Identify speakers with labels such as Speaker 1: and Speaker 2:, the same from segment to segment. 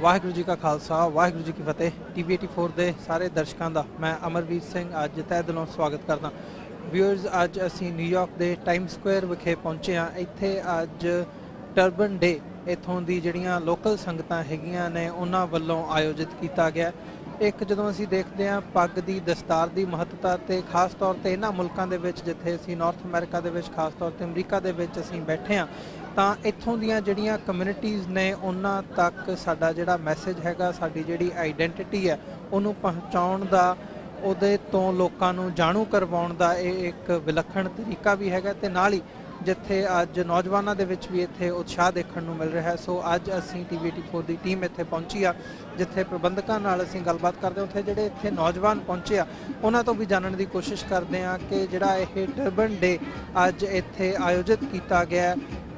Speaker 1: ਵਾਹਿਗੁਰੂ ਜੀ ਕਾ ਖਾਲਸਾ ਵਾਹਿਗੁਰੂ ਜੀ ਕੀ ਫਤਿਹ। TV 84 ਦੇ ਸਾਰੇ ਦਰਸ਼ਕਾਂ ਦਾ ਮੈਂ ਅਮਰਵੀਰ ਸਿੰਘ ਅੱਜ ਤਹਿ ਦਿਲੋਂ ਸਵਾਗਤ ਕਰਦਾ। ਵਿਊਅਰਸ, ਅੱਜ ਅਸੀਂ ਨਿਊਯਾਰਕ ਦੇ ਟਾਈਮ ਸਕੁਏਅਰ ਵਿਖੇ ਪਹੁੰਚੇ ਹਾਂ। ਇੱਥੇ ਅੱਜ ਟਰਬਨ ਡੇ ਇੱਥੋਂ ਦੀ ਜਿਹੜੀਆਂ ਲੋਕਲ ਸੰਗਤਾਂ ਹੈਗੀਆਂ ਨੇ ਉਹਨਾਂ ਵੱਲੋਂ ਆਯੋਜਿਤ ਕੀਤਾ ਗਿਆ। ਇੱਕ ਜਦੋਂ ਅਸੀਂ ਦੇਖਦੇ ਹਾਂ ਪੱਗ ਦੀ ਦਸਤਾਰ ਦੀ ਮਹੱਤਤਾ ਤੇ ਖਾਸ ਤੌਰ ਤੇ ਇਹਨਾਂ ਮੁਲਕਾਂ ਦੇ ਵਿੱਚ ਜਿੱਥੇ ਅਸੀਂ ਨਾਰਥ ਅਮਰੀਕਾ ਦੇ ਵਿੱਚ ਖਾਸ ਤੌਰ ਤੇ ਅਮਰੀਕਾ ਦੇ ਵਿੱਚ ਅਸੀਂ ਬੈਠੇ ਹਾਂ ਤਾਂ ਇੱਥੋਂ ਦੀਆਂ ਜਿਹੜੀਆਂ ਕਮਿਊਨਿਟੀਜ਼ ਨੇ ਉਹਨਾਂ ਤੱਕ ਸਾਡਾ ਜਿਹੜਾ ਮੈਸੇਜ ਹੈਗਾ, ਸਾਡੀ ਜਿਹੜੀ ਆਈਡੈਂਟੀਟੀ ਹੈ ਉਹਨੂੰ ਪਹੁੰਚਾਉਣ ਦਾ, ਉਹਦੇ ਤੋਂ ਲੋਕਾਂ ਨੂੰ ਜਾਣੂ ਕਰਵਾਉਣ ਦਾ ਇਹ ਇੱਕ ਵਿਲੱਖਣ ਤਰੀਕਾ ਵੀ ਹੈਗਾ ਤੇ ਨਾਲ ਹੀ ਜਿੱਥੇ ਅੱਜ ਨੌਜਵਾਨਾਂ ਦੇ ਵਿੱਚ ਵੀ ਇੱਥੇ ਉਤਸ਼ਾਹ ਦੇਖਣ ਨੂੰ ਮਿਲ ਰਿਹਾ ਹੈ। ਸੋ ਅੱਜ ਅਸੀਂ TV 84 ਦੀ ਟੀਮ ਇੱਥੇ ਪਹੁੰਚੀ ਆ, ਜਿੱਥੇ ਪ੍ਰਬੰਧਕਾਂ ਨਾਲ ਅਸੀਂ ਗੱਲਬਾਤ ਕਰਦੇ ਹਾਂ। ਉੱਥੇ ਜਿਹੜੇ ਇੱਥੇ ਨੌਜਵਾਨ ਪਹੁੰਚੇ ਆ ਉਹਨਾਂ ਤੋਂ ਵੀ ਜਾਣਨ ਦੀ ਕੋਸ਼ਿਸ਼ ਕਰਦੇ ਹਾਂ ਕਿ ਜਿਹੜਾ ਇਹ ਟਰਬਨ ਡੇ ਅੱਜ ਇੱਥੇ ਆਯੋਜਿਤ ਕੀਤਾ ਗਿਆ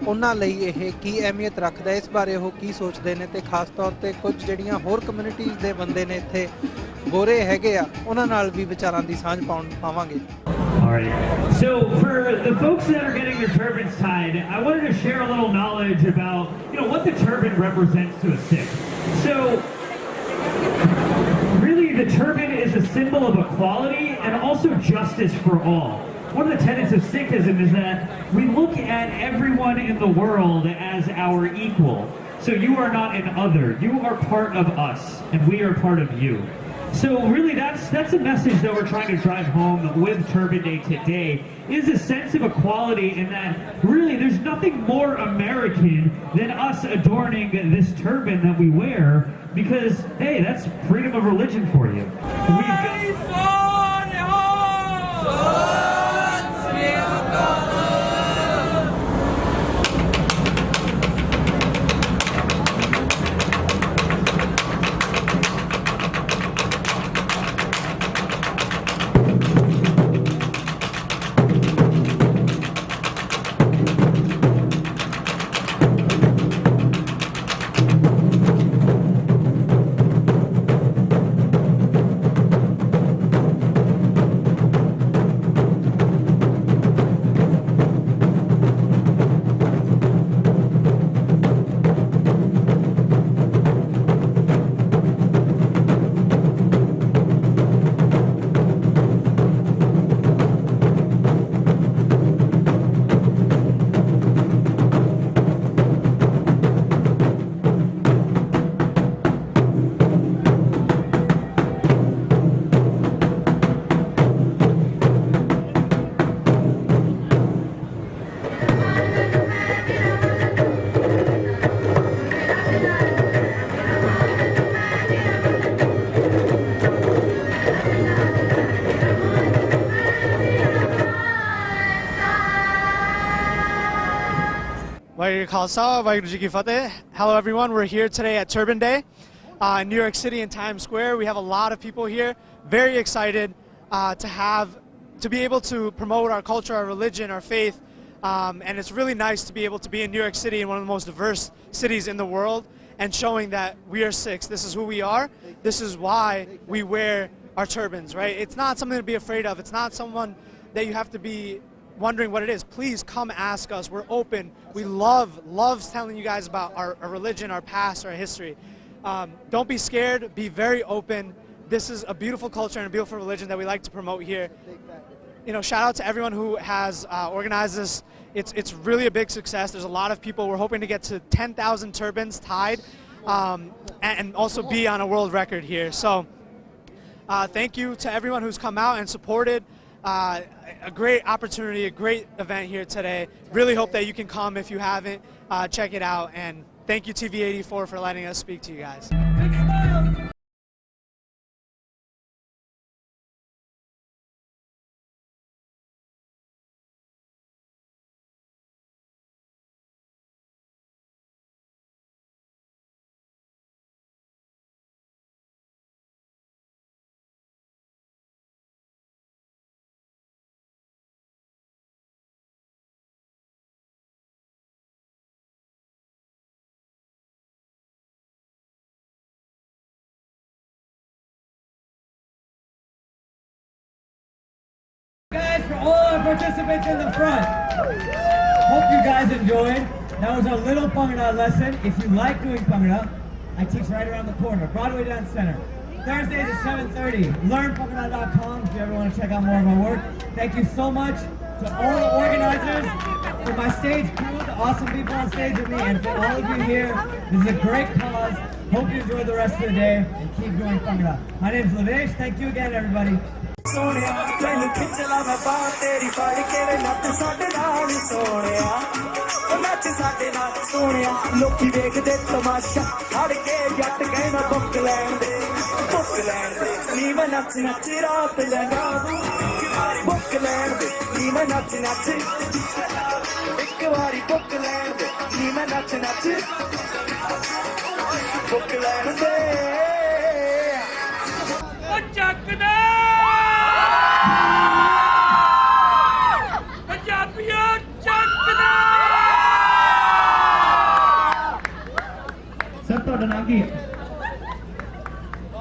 Speaker 1: ਉਹਨਾਂ ਲਈ ਇਹ ਕੀ ਅਹਿਮੀਅਤ ਰੱਖਦਾ, ਇਸ ਬਾਰੇ ਉਹ ਕੀ ਸੋਚਦੇ ਨੇ ਤੇ ਖਾਸ ਤੌਰ ਤੇ ਕੁਝ ਜਿਹੜੀਆਂ ਹੋਰ ਕਮਿਊਨਿਟੀਜ਼ ਦੇ ਬੰਦੇ ਨੇ ਇੱਥੇ ਗੋਰੇ ਹੈਗੇ ਆ ਉਹਨਾਂ ਨਾਲ ਵੀ ਵਿਚਾਰਾਂ ਦੀ ਸਾਂਝ ਪਾਵਾਂਗੇ।
Speaker 2: All right. So for the folks that are getting their turbans tied, I wanted to share a little knowledge about, what the turban represents to a Sikh. So really the turban is a symbol of equality and also justice for all. One of the tenets of Sikhism is that we look at everyone in the world as our equal. So you are not an other. You are part of us and we are part of you. So really that's a message that we're trying to drive home with Turban Day today, is a sense of equality, and that really there's nothing more American than us adorning this turban that we wear, because hey, that's freedom of religion for you.
Speaker 3: Hello everyone, we're here today at Turban Day in New York City in Times Square. We have a lot of people here, very excited to be able to promote our culture, our religion, our faith, and it's really nice to be able to be in New York City, in one of the most diverse cities in the world, and showing that we are Sikhs. This is who we are. This is why we wear our turbans, right? It's not something to be afraid of. It's not someone that you have to be wondering what it is. Please come ask us. We're open. We love telling you guys about our religion, our past, our history. Don't be scared. Be very open. This is a beautiful culture and a beautiful religion that we like to promote here. Shout out to everyone who has organized this. It's really a big success. There's a lot of people. We're hoping to get to 10,000 turbans tied and also be on a world record here. So thank you to everyone who's come out and supported. A great opportunity, a great event here today. Really hope that you can come if you haven't. Check it out, and thank you TV 84 for letting us speak to you guys.
Speaker 4: Guys, for all our participants in the front, hope you guys enjoyed. That was a little Bhangra lesson. If you like doing Bhangra, I teach right around the corner, Broadway Dance Center. Thursdays at 7:30. LearnPolkadot.com if you ever want to check out more of my work. Thank you so much to all the organizers, for my stage crew, the awesome people on stage with me, and for all of you here. This is a great cause. Hope you enjoy the rest of the day and keep doing Polkadot. My name is Lavesh. Thank you again, everybody.
Speaker 5: ਸੋਹਣਿਆ ਤੈਨੂੰ ਖਿੱਚ ਲਾ ਮੈਂ ਬਾਹ ਤੇਰੀ ਫੜ ਕੇ ਵੇ ਨੱਚ ਸਾਡੇ ਨਾਲ ਸੋਹਣਿਆ ਉਹ ਨੱਚ ਸਾਡੇ ਨਾਲ ਸੋਹਣਿਆ ਲੋਕੀ ਵੇਖਦੇ ਤਮਾਸ਼ਾ ਖੜ ਕੇ ਜੱਟ ਕਹਿਣਾ ਬੁੱਕ ਲੈਣ ਦੇ ਨੀ ਮੈਂ ਨੱਚ ਨੱਚ ਰਾਤ ਲੈਣਾ ਬੁੱਕ ਲੈਣ ਦੇ ਨੀ ਮੈਂ ਨੱਚ ਨੱਚ ਇੱਕ ਵਾਰੀ ਬੁੱਕ ਲੈਣ ਦੇ ਨੀ ਮੈਂ ਨੱਚ ਨੱਚ ਬੁੱਕ ਲੈਣ ਦੇ
Speaker 6: ਉਹ ਚੱਕਦਾ ਪੰਜਾਬੀਆਂ ਚੱਕਦਾ
Speaker 2: ਸਰ ਤੁਹਾਡਾ ਨਾਮ ਕੀ ਹੈ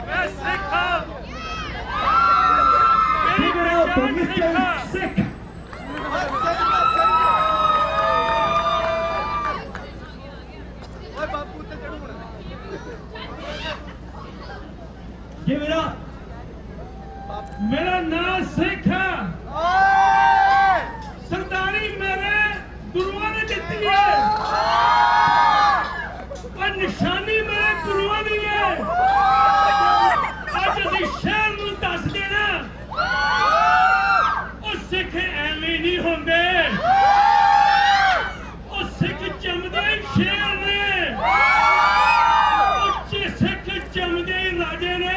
Speaker 6: ਮੈਂ ਸਿੱਖ ਹਾਂ ਮੇਰੀ
Speaker 2: Give it up for
Speaker 6: ਪਹਿਚਾਣ ਸਿੱਖ
Speaker 2: Mr.
Speaker 6: ਹਾਂ
Speaker 2: Sick. Give it up.
Speaker 6: ਮੇਰਾ ਨਾਮ ਸਿੱਖ ਹੈ ਸਰਦਾਰੀ ਮੇਰੇ ਗੁਰੂਆਂ ਨੇ ਦਿੱਤੀ ਹੈ ਪਰ ਨਿਸ਼ਾਨੀ ਮੇਰੇ ਗੁਰੂਆਂ ਦੀ ਹੈ ਅੱਜ ਅਸੀਂ ਸ਼ਹਿਰ ਨੂੰ ਦੱਸ ਦੇਣਾ ਉਹ ਸਿੱਖ ਐਵੇਂ ਨਹੀਂ ਹੁੰਦੇ ਉਹ ਸਿੱਖ ਜੰਮਦੇ ਹੀ ਸ਼ੇਰ ਨੇ ਉਹ ਸਿੱਖ ਜੰਮਦੇ ਹੀ ਰਾਜੇ ਨੇ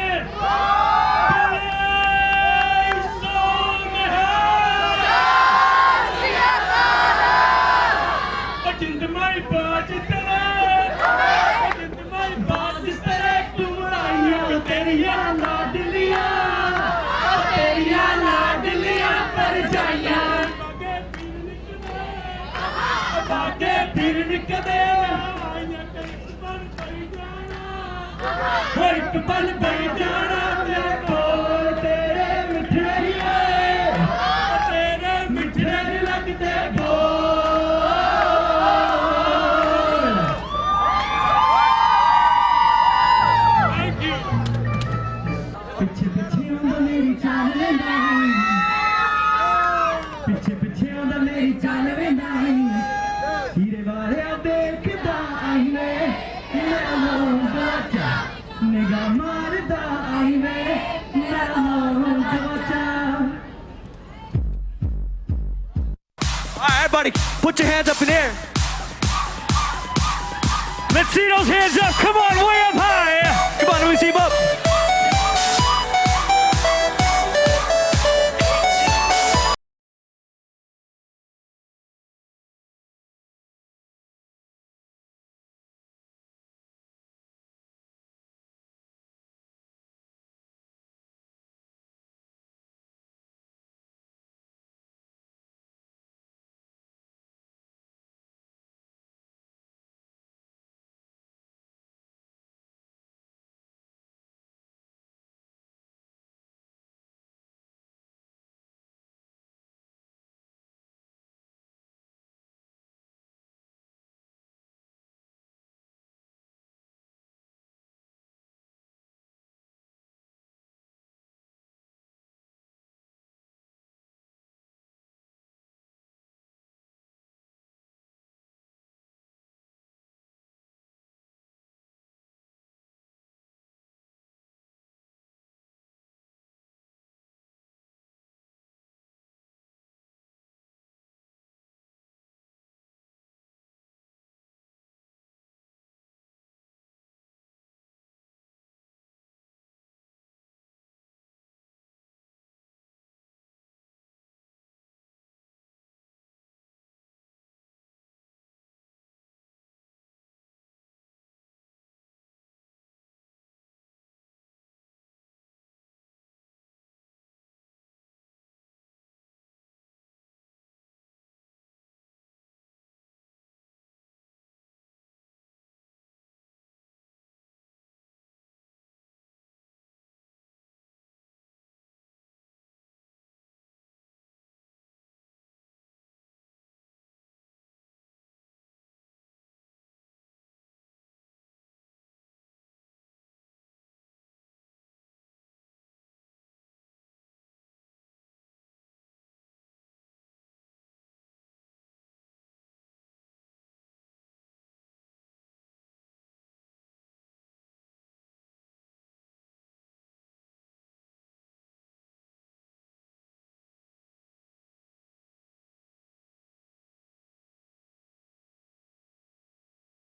Speaker 6: ਜਿੰਦਮਾਈ ਬਾਜ ਤੇਰੇ ਜਿੰਦਮਾਈ ਬਾਜ ਤੇਰੇ ਤੁਮਰਾਈਆਂ ਤੇਰੀਆਂ ਲਾਡਲੀਆਂ ਪਰ ਜਾਈਆਂ ਬਾਗੇ ਫਿਰ ਨਿਕਦੇ ਆਈਆਂ ਤੇ ਬਣ ਪਈ ਜਾਣਾ ਇੱਕ ਪਲ ਬਈ ਜਾਣਾ ਤੇਰੇ ਕੋਲ ਤੇਰੇ ਮਿੱਠੜੀਏ ਤੇਰੇ ਮਿੱਠੜੇ ਲੱਗਦੇ ਬੋਲ
Speaker 2: ਪਿੱਛੇ ਪਿੱਛੇ ਆਉਂਦਾ ਮੇਰੀ ਚਾਲ ਵੇਂਦਾ ਪਿੱਛੇ ਪਿੱਛੇ ਆਉਂਦਾ ਮੇਰੀ ਚਾਲ ਵੇਂਦਾ ਹੀਰੇ ਵਾਲਿਆ ਦੇਖਦਾ ਆਈ ਵੇ ਮੇਰਾ ਮੋਹ ਗਵਾਚਾ ਨਿਗਾਹ ਮਾਰਦਾ ਆਈ ਵੇ ਮੇਰਾ ਮੋਹ ਗਵਾਚਾ
Speaker 5: All right, everybody, put your hands up in the air.
Speaker 6: Let's see those hands up. Come on, way up high.
Speaker 5: Come on, let me see them up.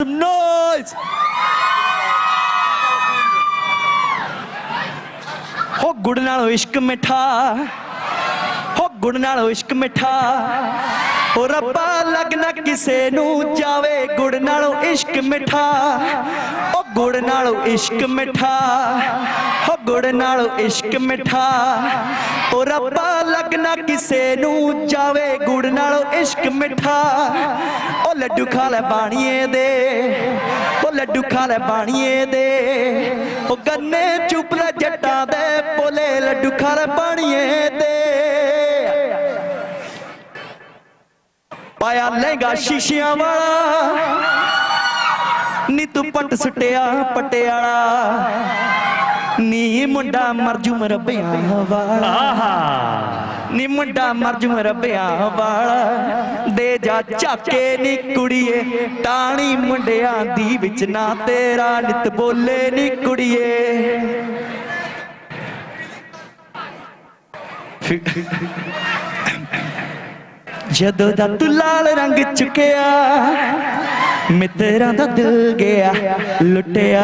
Speaker 5: some noise. ਹੋ ਗੁੜ ਨਾਲੋਂ ਇਸ਼ਕ ਮਿੱਠਾ, ਹੋ ਗੁੜ ਨਾਲੋਂ ਇਸ਼ਕ ਮਿੱਠਾ, ਹੋ ਰੱਬਾ ਲੱਗਣਾ ਕਿਸੇ ਨੂੰ ਜਾਵੇ ਗੁੜ ਨਾਲੋਂ ਇਸ਼ਕ ਮਿੱਠਾ, ਉਹ ਗੁੜ ਨਾਲੋਂ ਇਸ਼ਕ ਮਿੱਠਾ, ਹੋ ਗੁੜ ਨਾਲੋਂ ਇਸ਼ਕ ਮਿੱਠਾ, ਉਹ ਰੱਬਾ ਲੱਗਣਾ ਕਿਸੇ ਨੂੰ ਜਾਵੇ ਗੁੜ ਨਾਲੋਂ ਇਸ਼ਕ ਮਿੱਠਾ, ਉਹ ਲੱਡੂ ਖਾ ਲੈ ਬਾਣੀਏ ਦੇ, ਉਹ ਲੱਡੂ ਖਾ ਲੈ ਬਾਣੀਏ ਦੇ, ਉਹ ਗੰਨੇ ਚੁੱਪ ਲੈ ਜੱਟਾਂ ਦੇ ਬੋਲੇ ਲੱਡੂ ਖਾ ਲੈ ਬਾਣੀਏ ਦੇ। ਪਾਇਆ ਲਹਿੰਗਾ ਸ਼ੀਸ਼ਿਆਂ ਵਾਲਾ, ਨੀ ਤੂੰ ਪੱਟ ਸੁੱਟਿਆ ਪਟਿਆਲਾ, ਨੀ ਮੁੰਡਾ ਮਰਜੂ ਮਰਬਿਆਂ ਵਾਲਾ, ਨੀ ਮੁੰਡਾ ਮਰਜੂ ਮਰਬਿਆਂ ਵਾਲਾ, ਦੇ ਜਾ ਝਾਕੇ ਨੀ ਕੁੜੀਏ, ਟਾਣੀ ਮੁੰਡਿਆਂ ਦੀ ਵਿੱਚ ਨਾ ਤੇਰਾ ਨਿਤ ਬੋਲੇ ਨੀ ਕੁੜੀਏ। ਜਦੋਂ ਦਾ ਤੂੰ ਲਾਲ ਰੰਗ ਚੁੱਕਿਆ, ਮਿੱਤਰਾਂ ਦਾ ਦਿਲ ਗਿਆ ਲੁੱਟਿਆ,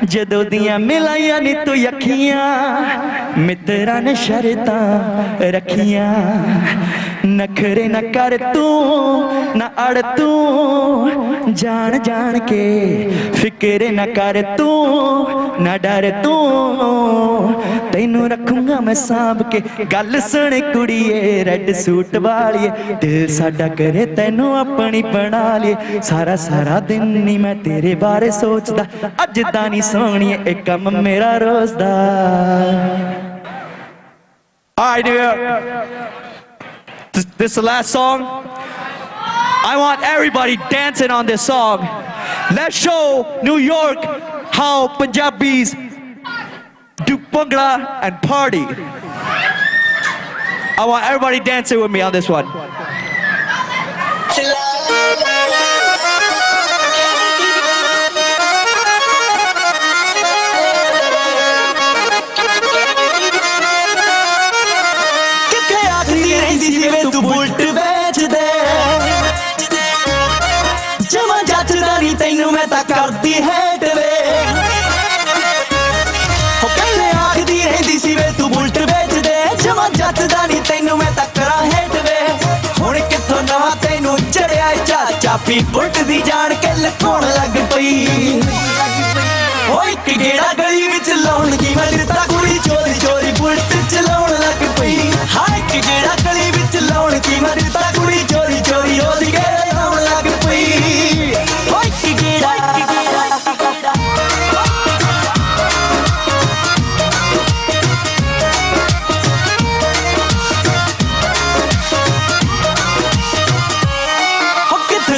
Speaker 5: ਜਦੋਂ ਦੀਆਂ ਮਿਲਾਈਆਂ ਨੀ ਤੂੰ ਅੱਖੀਆਂ, ਮਿੱਤਰਾਂ ਨੇ ਸ਼ਰਤਾਂ ਰੱਖੀਆਂ, ਨਖਰੇ ਨਾ ਕਰ ਤੂੰ ਨਾ ਅੜ ਤੂੰ, ਜਾਣ ਜਾਣ ਕੇ ਫਿਕਰ ਨਾ ਕਰ ਤੂੰ, ਨਾ ਡਰ ਤੂੰ, ਤੈਨੂੰ ਰੱਖੂੰਗਾ ਮੈਂ ਸਾਂਭ ਕੇ। ਗੱਲ ਸੁਣ ਕੁੜੀਏ ਰੈੱਡ ਸੂਟ ਵਾਲੀਏ, ਦਿਲ ਸਾਡਾ ਕਰੇ ਤੈਨੂੰ ਆਪਣੀ ਬਣਾ ਲਈਏ, ਸਾਰਾ ਸਾਰਾ ਦਿਨ ਨੀ ਮੈਂ ਤੇਰੇ ਬਾਰੇ ਸੋਚਦਾ, ਅੱਜ ਦਾ ਨੀ ਸੋਹਣੀਏ ਇਹ ਕੰਮ ਮੇਰਾ ਰੋਜ਼ ਦਾ। Alright, this is the last song. I want everybody dancing on this song. Let's show New York how Punjabis do bhangra and party. I want everybody dancing with me on this one. ਕਿੱਥੇ ਆਖਦੀ ਰਹਿੰਦੀ ਸੀ ਵੇ ਤੂੰ bullet ਵੇਚਦੇ, ਜਮਾਂ ਜੱਜਦਾ ਨੀ ਤੈਨੂੰ ਮੈਂ ਤਾਂ ਕਰਦੀ ਹੈਟ ਵੇ, ਹੋ ਕਹਿੰਦੇ ਆਖਦੀ ਰਹਿੰਦੀ ਸੀ ਵੇ ਤੂੰ ਬੁਲਟ ਵੇਚਦੇ, ਜਮਾਂ ਜੱਜਦਾ ਨੀ ਤੈਨੂੰ ਮੈਂ ਤਾਂ ਕਰਾਂ ਹੈਟ ਵੇ, ਹੁਣ ਕਿੱਥੋਂ ਨਵਾਂ ਤੈਨੂੰ ਚੜਿਆ ਚਾਪੀ ਬੁਲਟ ਦੀ ਜਾਣ ਕੇ ਲਕਾਉਣ ਲੱਗ ਪਈ, ਹੋ ਇੱਕ ਗੇੜਾ ਗਲੀ ਵਿੱਚ ਲਾਉਣ ਕੀ ਮੈਂ ਦਿੱਤਾ ਕੁੜੀ ਚੋਰੀ ਚੋਰੀ ਬੁਲਟ ਚਲਾਉਣ ਲੱਗ ਪਈ, ਹਾਂ ਇੱਕ ਗੇੜਾ ਗਲੀ ਵਿੱਚ ਲਾਉਣ ਕੀ ਮੈਂ ਦਿੱਤਾ ਕੁੜੀ ਚੋਰੀ ਚੋਰੀ ਉਹਦੀ ਗੇੜਾ ਲਾਉਣ ਲੱਗ ਪਈ, ਹੋ ਇੱਕ ਗੇੜਾ।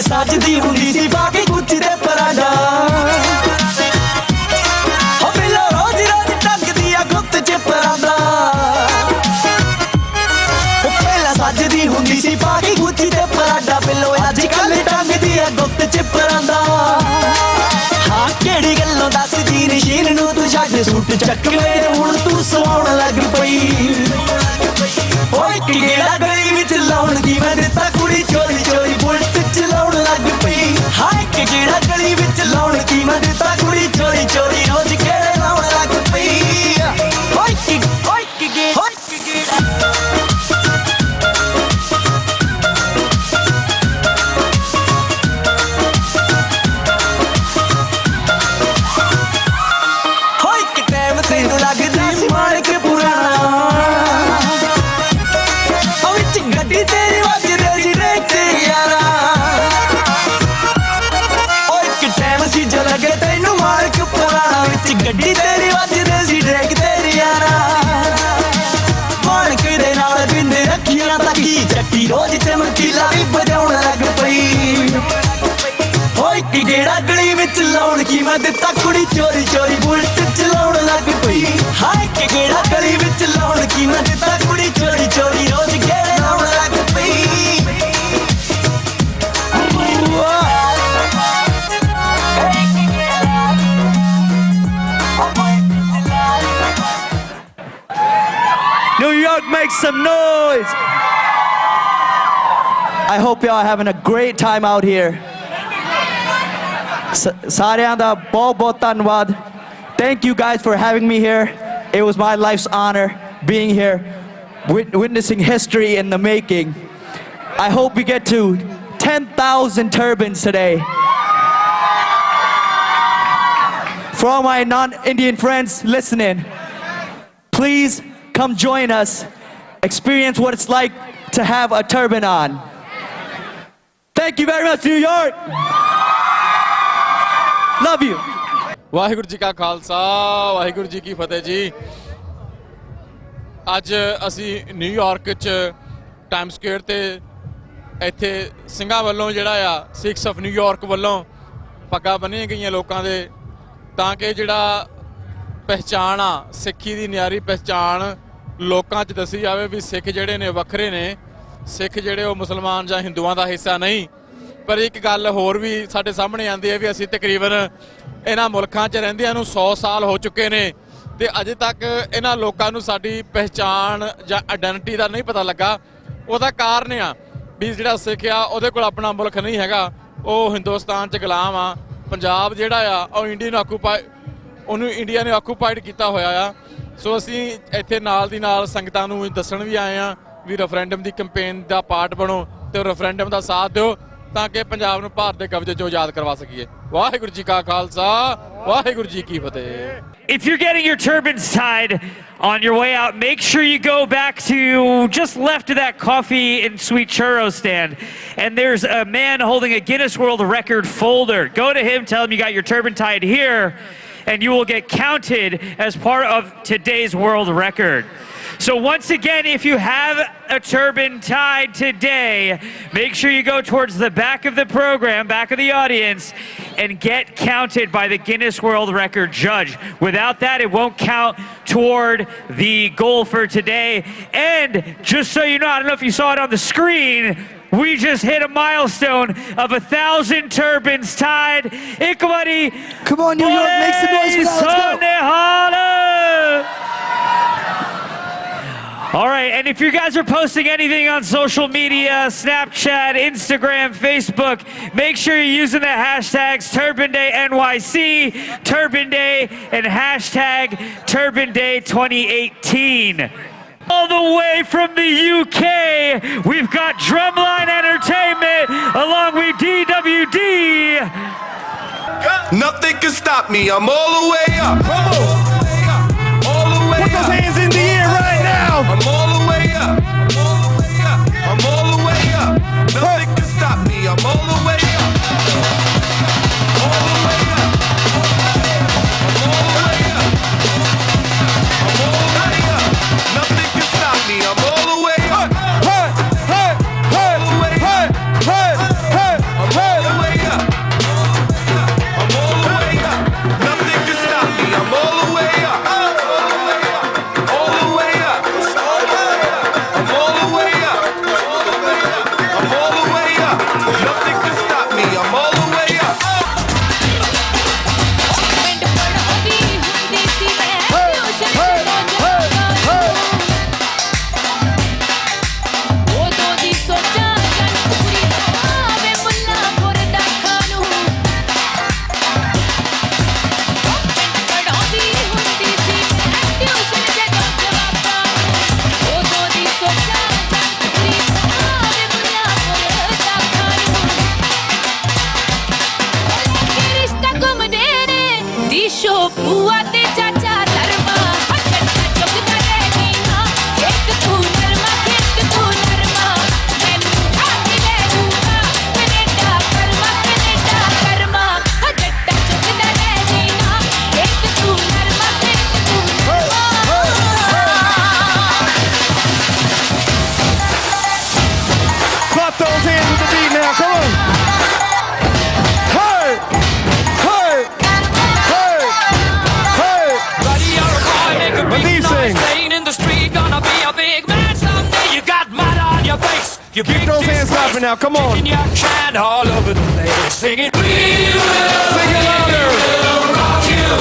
Speaker 5: ਸੱਜਦੀ ਹੁੰਦੀ ਸੀ ਬਾਕੀ ਕੁੱਚ ਦੇ ਪਰਾਂਡਾ, ਹੋ ਬਿੱਲੋ ਰੋਜ਼ ਰੋਜ਼ ਟੰਗਦੀ ਆ ਗੁੱਤ ਚ ਪਰਾਂਦਾ, ਉਹ ਪਹਿਲਾਂ ਸੱਜਦੀ ਹੁੰਦੀ ਸੀ ਬਾਕੀ ਕੁੱਚ ਦੇ ਪਰਾਂਡਾ, ਬਿੱਲੋ ਅੱਜ ਕੱਲ ਟੰਗਦੀ ਆ ਗੁੱਤ ਚ ਪਰਾਂਦਾ, ਹਾਂ ਕਿਹੜੀ ਗੱਲੋਂ ਦੱਸਦੀ ਨਸ਼ੀਨ ਨੂੰ ਤੂੰ ਛੱਡ ਸੂਟ ਚੱਕ ਵੇ ਹੁਣ ਤੂੰ ਸਵਾਉਣ ਲੱਗ ਪਈ, ਉਹ ਇੱਕ ਗੇੜਾ ਗਲੀ ਵਿੱਚ ਲਾਉਣ ਦੀ ਮੈਂ ਦਿੱਤਾ ਕੁੜੀ ਚੋਰੀ ਚੋਰੀ ਬੁਲਟ ਚਲਾਉਣ ਲੱਗ ਪਈ, ਹਾਂ ਇੱਕ ਗੇੜਾ ਗਲੀ ਵਿੱਚ ਲਾਉਣ ਦੀ ਮੈਂ ਦਿੱਤਾ ਕੁੜੀ ਚੋਰੀ ਚੋਰੀ ਰੋਜ਼ ਗੇੜੇ ਲਾਉਣ ਲੱਗ ਪਈ, ਹੋ ਇੱਕ ਗੇੜਾ। ਹੋ ਇੱਕ ਟਾਈਮ ਤੈਨੂੰ ਲੱਗਦਾ ਸੀ ਮਾਲਕ ਪੁਰਾਣਾ, ਗੱਡੀ ਤੇਰੀ ਵੱਜਦੇ ਸੀ ਰੇਤੇ ਯਾਰਾ, ਉਹ ਇੱਕ ਟਾਈਮ ਸੀ ਜੋ ਲੱਗੇ ਤੈਨੂੰ ਮਾਲਕ ਪੁਰਾਣਾ, ਵਿੱਚ ਗੱਡੀ ਤੇਰੀ ਵੱਜਦੇ ਸੀ ਰੇਕ ਤੇਰੀ ਯਾਰਾ, ਮਾਲਕ ਦੇ ਨਾਲ ਬਿੰਦ ਰੱਖੀਆਂ ਤੱਕੀ ਚੱਕੀ ਰੋਜ਼ ਚਮਕੀਲਾ ਵੀ ਵਜਾਉਣ ਲੱਗ ਪਈ, ਹੋ ਇੱਕ ਗੇੜਾ ਗਲੀ ਵਿੱਚ ਲਾਉਣ ਕੀ ਮੈਂ ਦਿੱਤਾ ਕੁੜੀ ਚੋਰੀ ਚੋਰੀ ਬੁਲਟ ਚਲਾਉਣ ਲੱਗ ਪਈ, ਹਾਂ ਇੱਕ ਗੇੜਾ ਗਲੀ ਵਿੱਚ ਲਾਉਣ ਕੀ ਮੈਂ ਦਿੱਤਾ ਕੁੜੀ ਚੋਰੀ ਚੋਰੀ ਰੋਜ਼ ਗੇੜੇ ਲਾਉਣ ਲੱਗ ਪਈ। New York, make some noise. I hope y'all are having a great time out here.
Speaker 7: ਸਾਰਿਆਂ ਦਾ ਬਹੁਤ ਬਹੁਤ ਧੰਨਵਾਦ. Thank you guys for having me here. It was my life's honor being here, witnessing history in the making. I hope we get to 10,000 turbans today. For all my non-Indian friends listening, please come join us. Experience what it's like to have a turban on. Thank you very much, New York. Love you.
Speaker 8: Waheguru ji ਕਾ ਖਾਲਸਾ ਵਾਹਿਗੁਰੂ ਜੀ ਕੀ ਫਤਿਹ ਜੀ. ਅੱਜ ਅਸੀਂ New York 'ਚ time square ਤੇ ਇੱਥੇ ਸਿੰਘਾਂ ਵੱਲੋਂ ਜਿਹੜਾ ਆ ਸਿੱਖਸ ਆਫ ਨਿਊਯਾਰਕ ਵੱਲੋਂ ਪੱਗਾਂ ਬੰਨ੍ਹੀਆਂ ਗਈਆਂ ਲੋਕਾਂ ਦੇ, ਤਾਂ ਕਿ ਜਿਹੜਾ ਪਹਿਚਾਣ ਆ ਸਿੱਖੀ ਦੀ ਨਿਆਰੀ ਪਹਿਚਾਣ ਲੋਕਾਂ 'ਚ ਦੱਸੀ ਜਾਵੇ ਵੀ ਸਿੱਖ ਜਿਹੜੇ ਨੇ ਵੱਖਰੇ ਨੇ, ਸਿੱਖ ਜਿਹੜੇ ਉਹ ਮੁਸਲਮਾਨ ਜਾਂ ਹਿੰਦੂਆਂ ਦਾ ਹਿੱਸਾ ਨਹੀਂ. ਪਰ ਇੱਕ ਗੱਲ ਹੋਰ ਵੀ ਸਾਡੇ ਸਾਹਮਣੇ ਆਉਂਦੀ ਹੈ ਵੀ ਅਸੀਂ ਤਕਰੀਬਨ ਇਹਨਾਂ ਮੁਲਕਾਂ 'ਚ ਰਹਿੰਦਿਆਂ ਨੂੰ 100 ਸਾਲ ਹੋ ਚੁੱਕੇ ਨੇ ਤੇ ਅਜੇ ਤੱਕ ਇਹਨਾਂ ਲੋਕਾਂ ਨੂੰ ਸਾਡੀ ਪਹਿਚਾਣ ਜਾਂ ਆਇਡੈਂਟੀਟੀ ਦਾ ਨਹੀਂ ਪਤਾ ਲੱਗਾ. ਉਹਦਾ ਕਾਰਨ ਆ ਵੀ ਜਿਹੜਾ ਸਿੱਖ ਆ ਉਹਦੇ ਕੋਲ ਆਪਣਾ ਮੁਲਕ ਨਹੀਂ ਹੈਗਾ, ਉਹ ਹਿੰਦੁਸਤਾਨ 'ਚ ਗੁਲਾਮ ਆ. ਪੰਜਾਬ ਜਿਹੜਾ ਆ ਉਹ ਉਹਨੂੰ ਇੰਡੀਆ ਨੇ ਆਕੂਪਾਈਡ ਕੀਤਾ ਹੋਇਆ ਆ. ਸੋ ਅਸੀਂ ਇੱਥੇ ਨਾਲ ਦੀ ਨਾਲ ਸੰਗਤਾਂ ਨੂੰ ਦੱਸਣ ਵੀ ਆਏ ਆ ਵੀ ਰੈਫਰੈਂਡਮ ਦੀ ਕੈਂਪੇਨ ਦਾ ਪਾਰਟ ਬਣੋ ਤੇ ਰੈਫਰੈਂਡਮ ਦਾ ਸਾਥ ਦਿਓ ਤਾਂ ਕਿ ਪੰਜਾਬ ਨੂੰ ਭਾਰਤ ਦੇ ਕਬਜ਼ੇ 'ਚੋਂ ਆਜ਼ਾਦ ਕਰਵਾ ਸਕੀਏ. ਵਾਹਿਗੁਰੂ ਜੀ ਕਾ ਖਾਲਸਾ ਵਾਹਿਗੁਰੂ ਜੀ ਕੀ ਫਤਿਹ.
Speaker 2: If you're getting your turbans tied on your way out, make sure you go back to just left of that coffee and sweet churro stand. And there's a man holding a Guinness World Record folder. Go to him, tell him you got your turban tied here, and you will get counted as part of today's world record. So once again, if you have a turban tied today, make sure you go towards the back of the program, back of the audience, and get counted by the Guinness World Record judge. Without that, it won't count toward the goal for today. And just so you know, I don't know if you saw it on the screen, we just hit a milestone of 1,000 turbans tied. Ikawari,
Speaker 7: Come on, New York, make some noise for that. Let's go.
Speaker 2: All right, and if you guys are posting anything on social media, Snapchat, Instagram, Facebook, make sure you're using the hashtags Turban Day NYC, Turban Day, and hashtag Turban Day 2018. All the way from the UK, we've got Drumline Entertainment along with DWD.
Speaker 5: Nothing can stop me. I'm all the way up. Come on. All the way
Speaker 3: Put those
Speaker 5: up.
Speaker 3: hands in the air right now.
Speaker 5: I'm all the way up. I'm all the way up. I'm all the way up. Nothing can stop me. I'm all the way up. All the way up. I'm all the way up. I'm all the way up. Nothing can stop me. I'm all the way up.
Speaker 3: Hey, hey, hey,
Speaker 5: All the way
Speaker 3: hey,
Speaker 5: up.
Speaker 3: hey, hey,
Speaker 5: I'm all the way up. I'm all the way up. Nothing can stop me. I'm all the way up. All the way up. I'm all the way up. I'm all the way up. Nothing can stop me. I'm all the way up.
Speaker 9: Bua te chacha dharma hakka chukda re na ek tu narma ek tu narma mainu haath le dooga Canada karma hakka chukda re na ek tu narma ek tu
Speaker 3: Clap those hands with the beat now, come on. Hey, hey, hey, hey. Releasing.
Speaker 10: In the street, gonna be a big man someday. You got mud on your face. You
Speaker 3: Keep those hands clapping now, come on.
Speaker 10: Kicking your can all over the place, singing. We will.
Speaker 3: Sing it louder.
Speaker 10: rock you.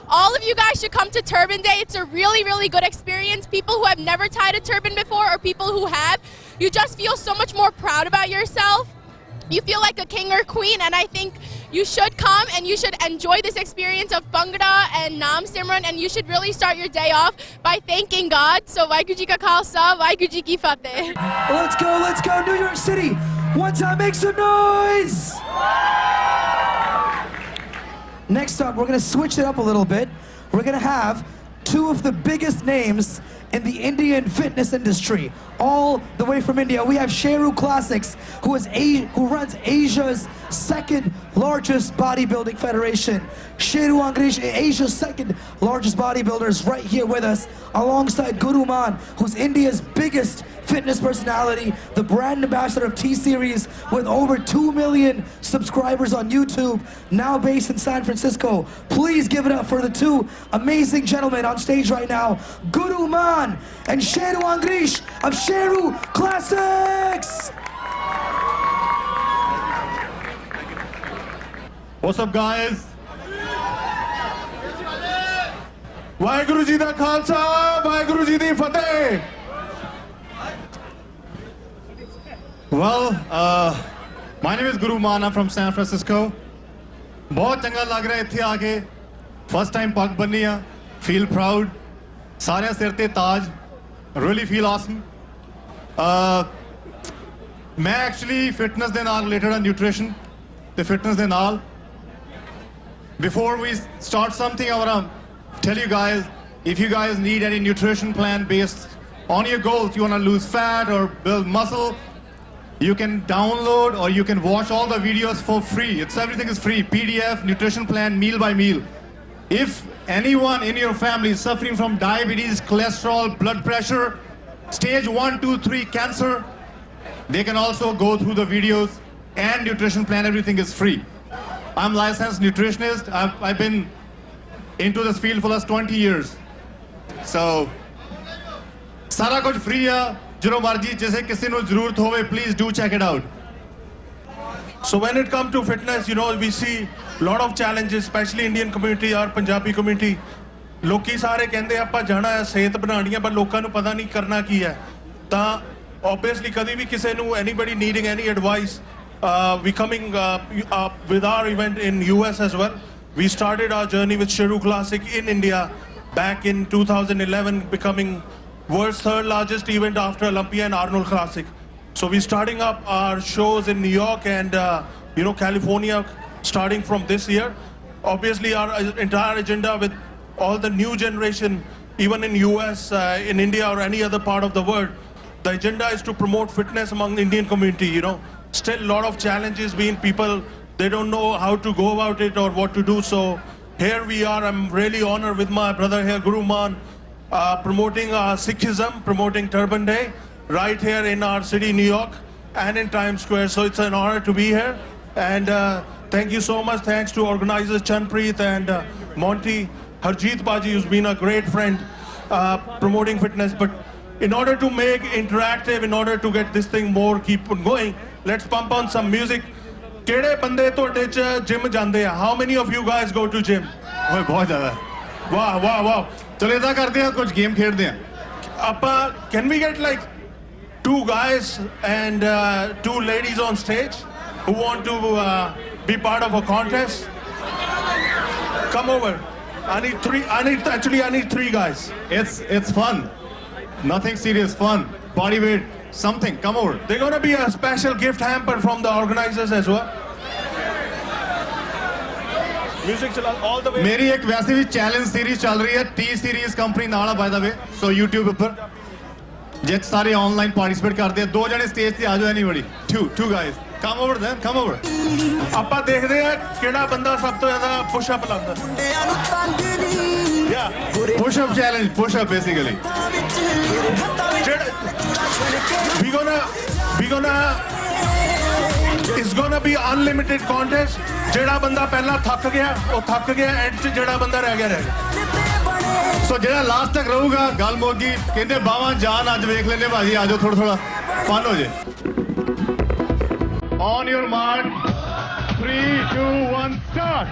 Speaker 9: All of you guys should come to Turban Day. It's a really, really good experience. People who have never tied a turban before or people who have, you just feel so much more proud about yourself. You feel like a king or queen, and I think you should come and you should enjoy this experience of Bhangra and Naam Simran, and you should really start your day off by thanking God. So Waheguru Ji Ka Khalsa, Waheguru Ji Ki Fateh.
Speaker 7: Let's go, New York City. One time, make some noise. Next up, we're gonna switch it up a little bit. We're gonna have two of the biggest names in the Indian fitness industry, all the way from India. We have Sheru Classics, who runs Asia's second largest bodybuilding federation. Sheru Angrish, Asia's second largest bodybuilder, is right here with us, alongside Guru Man, who's India's biggest fitness personality, the brand ambassador of T-Series, with over 2 million subscribers on YouTube, now based in San Francisco. Please give it up for the two amazing gentlemen on stage right now, Guru Man and Sheru Angrish of Sheru Classics.
Speaker 11: What's up, guys? Waheguru Ji da Khalsa, Waheguru Ji di Fateh. Well, my name is Guru Man. I'm from San Francisco. बहुत चंगा लग रहा है इत्थे आके. First time पग बन्नी है. Feel proud. सारे सिर ते ताज. Really feel awesome. मैं actually fitness ਦੇ ਨਾਲ related a nutrition. The fitness ਦੇ ਨਾਲ. Before we start something, I want to tell you guys, if you guys need any nutrition plan based on your goals, you want to lose fat or build muscle, you can download or you can watch all the videos for free. Everything is free. PDF, nutrition plan, meal by meal. If anyone in your family is suffering from diabetes, cholesterol, blood pressure, stage 1, 2, 3 cancer, they can also go through the videos and nutrition plan. Everything is free. I'm licensed nutritionist. I've been into this field for the last 20 years. So, सारा कुछ free है. जो मर्जी जैसे किसी को जरूरत होवे, please do check it out. So when it comes to fitness, you know, we see a lot of challenges, especially Indian community or Punjabi community. लोकी सारे कहते हैं ਆਪਾਂ ਜਾਣਾ ਹੈ ਸਿਹਤ ਬਣਾਉਣੀ ਹੈ ਪਰ ਲੋਕਾਂ ਨੂੰ ਪਤਾ ਨਹੀਂ ਕਰਨਾ ਕੀ ਹੈ. ਤਾਂ obviously ਕਦੀ ਵੀ ਕਿਸੇ ਨੂੰ anybody needing any advice, we coming with our event in US as well. We started our journey with Sheru Classic in India back in 2011, becoming world's third largest event after Olympia and Arnold Classic. So we're starting up our shows in New York and California starting from this year. Obviously our entire agenda with all the new generation, even in US, in India or any other part of the world, the agenda is to promote fitness among the Indian community, you know. Still a lot of challenges being people, they don't know how to go about it or what to do. So here we are, I'm really honored with my brother here, Guru Man, promoting Sikhism, promoting Turban Day, right here in our city, New York, and in Times Square. So it's an honor to be here. And thank you so much. Thanks to organizers Chanpreet and Monty, Harjeet Baji, who's been a great friend promoting fitness. But in order to make interactive, in order to get this thing more, keep on going, let's pump on some music. Kede bande tode ch gym jande hai? How many of you guys go to gym? ओए बहुत ज़्यादा. Wow, wow, wow.
Speaker 12: चलो ऐसा करते हैं कुछ game खेलते हैं.
Speaker 11: Can we get like 2 guys and 2 ladies on stage who want to be part of a contest? Come over. I need 3 guys.
Speaker 12: It's fun. Nothing serious, fun. Body weight, something. Come over.
Speaker 11: They're gonna be a special gift hamper from the organizers as well. Music all the way.
Speaker 12: मेरी एक वैसे भी challenge series चल रही है. T series company नाला by the way. So YouTube ऊपर जित सारे ऑनलाइन पार्टिसिपेट करते हैं. 2 जने स्टेज पे आ जाओ. Anybody? 2 guys. Come over then. Come over.
Speaker 11: ਆਪਾਂ ਦੇਖਦੇ ਆ ਕਿਹੜਾ ਬੰਦਾ ਸਭ ਤੋਂ ਜ਼ਿਆਦਾ ਪੁਸ਼ ਅਪ ਲਾਉਂਦਾ. Yeah.
Speaker 12: Push up challenge. Push up basically.
Speaker 11: It's gonna be unlimited contest. ਜਿਹੜਾ ਬੰਦਾ ਪਹਿਲਾਂ ਥੱਕ ਗਿਆ ਉਹ ਥੱਕ ਗਿਆ. ਐਂਡ 'ਚ ਜਿਹੜਾ ਬੰਦਾ ਰਹਿ ਗਿਆ ਰਹਿ ਗਿਆ.
Speaker 12: So ਜਿਹੜਾ ਲਾਸਟ ਤੱਕ ਰਹੂਗਾ ਗੱਲ ਮੋਗੀ ਕਹਿੰਦੇ ਬਾਵਾਂ ਜਾਨ ਅੱਜ ਵੇਖ ਲੈਨੇ ਭਾਜੀ. ਆਜੋ ਥੋੜਾ ਫਨ ਹੋ ਜੇ. On your mark, 3, 2, 1, start.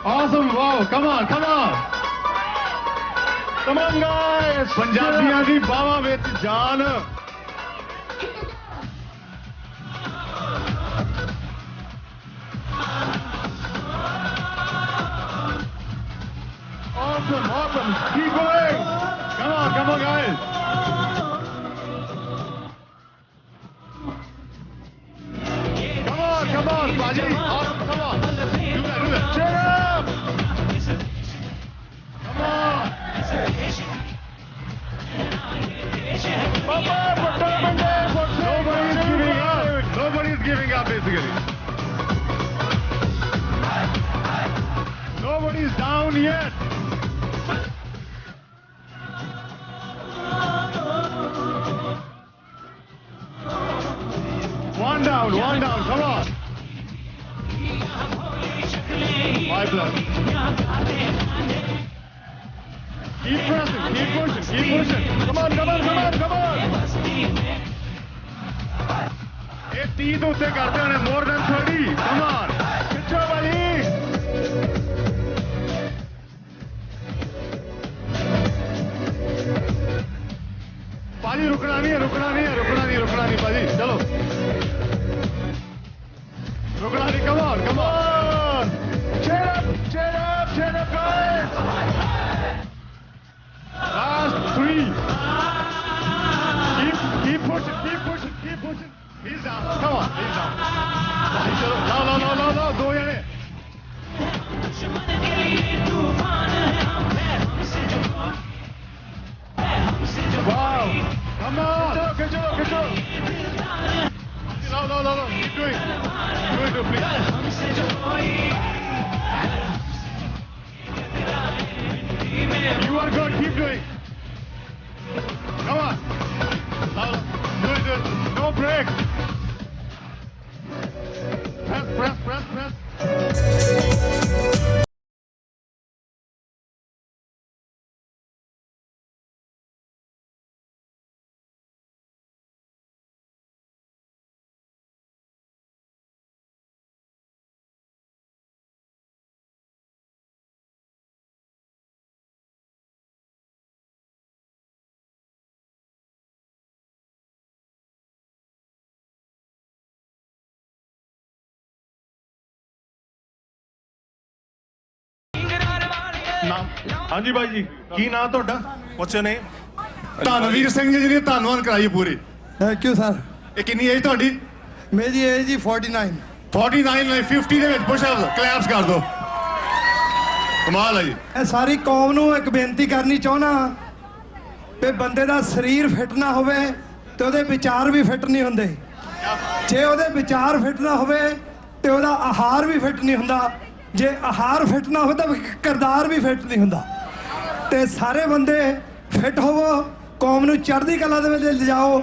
Speaker 12: Awesome, wow, come on, come on. Come on guys. ਪੰਜਾਬੀਆਂ ਦੀ ਬਾਹਾਂ ਵਿੱਚ ਜਾਨ. Awesome, awesome. Keep going. Come on guys. Come on, Baji. Awesome, come on. Do that. Cheer up. Come on. Nobody's giving up, basically. Nobody's down yet. One down, come on. My blood. Keep pressing, keep pushing. Come on. 30 ਤੋਂ ਉੱਤੇ ਕਰਦੇ ਹੋਣੇ, more than 30. Come on. ਖਿੱਚੋ ਭਾਜੀ. ਭਾਜੀ ਰੁਕਣਾ ਨਹੀਂ ਭਾਜੀ, ਚਲੋ ਰੁਕਣਾ ਨਹੀਂ. Come on. Cheer up guys. Last 3. Keep pushing. He's down. Come on, he's down. No. Do it. Wow. Come on. Good job. No. Keep doing it. Please. You are good. Keep doing. Come on. Do it. No break. Press. ਹਾਂਜੀ ਬਾਈ ਜੀ, ਕੀ ਨਾਮ ਤੁਹਾਡਾ? ਪੁੱਛੋ ਨੇ। ਧੰਨਵੀਰ ਸਿੰਘ ਜੀ ਜਿਹੜੀ ਧੰਨਵਾਦ ਕਰਾਈ ਪੂਰੀ।
Speaker 13: Thank you sir.
Speaker 12: ਇਹ ਕਿੰਨੀ ਏਜ ਤੁਹਾਡੀ?
Speaker 13: ਮੇਰੀ ਏਜ ਜੀ 49
Speaker 12: 49 50 ਦੇ ਵਿੱਚ ਪੁਸ਼ ਅਪ ਕਲੈਪਸ ਕਰ ਦਿਓ। ਕਮਾਲ ਹੈ ਜੀ।
Speaker 13: ਇਹ ਸਾਰੀ ਕੌਮ ਨੂੰ ਇੱਕ ਬੇਨਤੀ ਕਰਨੀ ਚਾਹੁੰਦਾ ਕਿ ਬੰਦੇ ਦਾ ਸਰੀਰ ਫਿੱਟ ਨਾ ਹੋਵੇ ਤੇ ਉਹਦੇ ਵਿਚਾਰ ਵੀ ਫਿੱਟ ਨਹੀਂ ਹੁੰਦੇ। ਜੇ ਉਹਦੇ ਵਿਚਾਰ ਫਿੱਟ ਨਾ ਹੋਵੇ ਤੇ ਉਹਦਾ ਆਹਾਰ ਵੀ ਫਿੱਟ ਨਹੀਂ ਹੁੰਦਾ। ਜੇ ਆਹਾਰ ਫਿੱਟ ਨਾ ਹੋਵੇ ਤਾਂ ਕਿਰਦਾਰ ਵੀ ਫਿੱਟ ਨਹੀਂ ਹੁੰਦਾ। ਤੇ ਸਾਰੇ ਬੰਦੇ ਫਿੱਟ ਹੋਵੋ, ਕੌਮ ਨੂੰ ਚੜ੍ਹਦੀ ਕਲਾ ਦੇ ਵਿੱਚ ਲਿਜਾਓ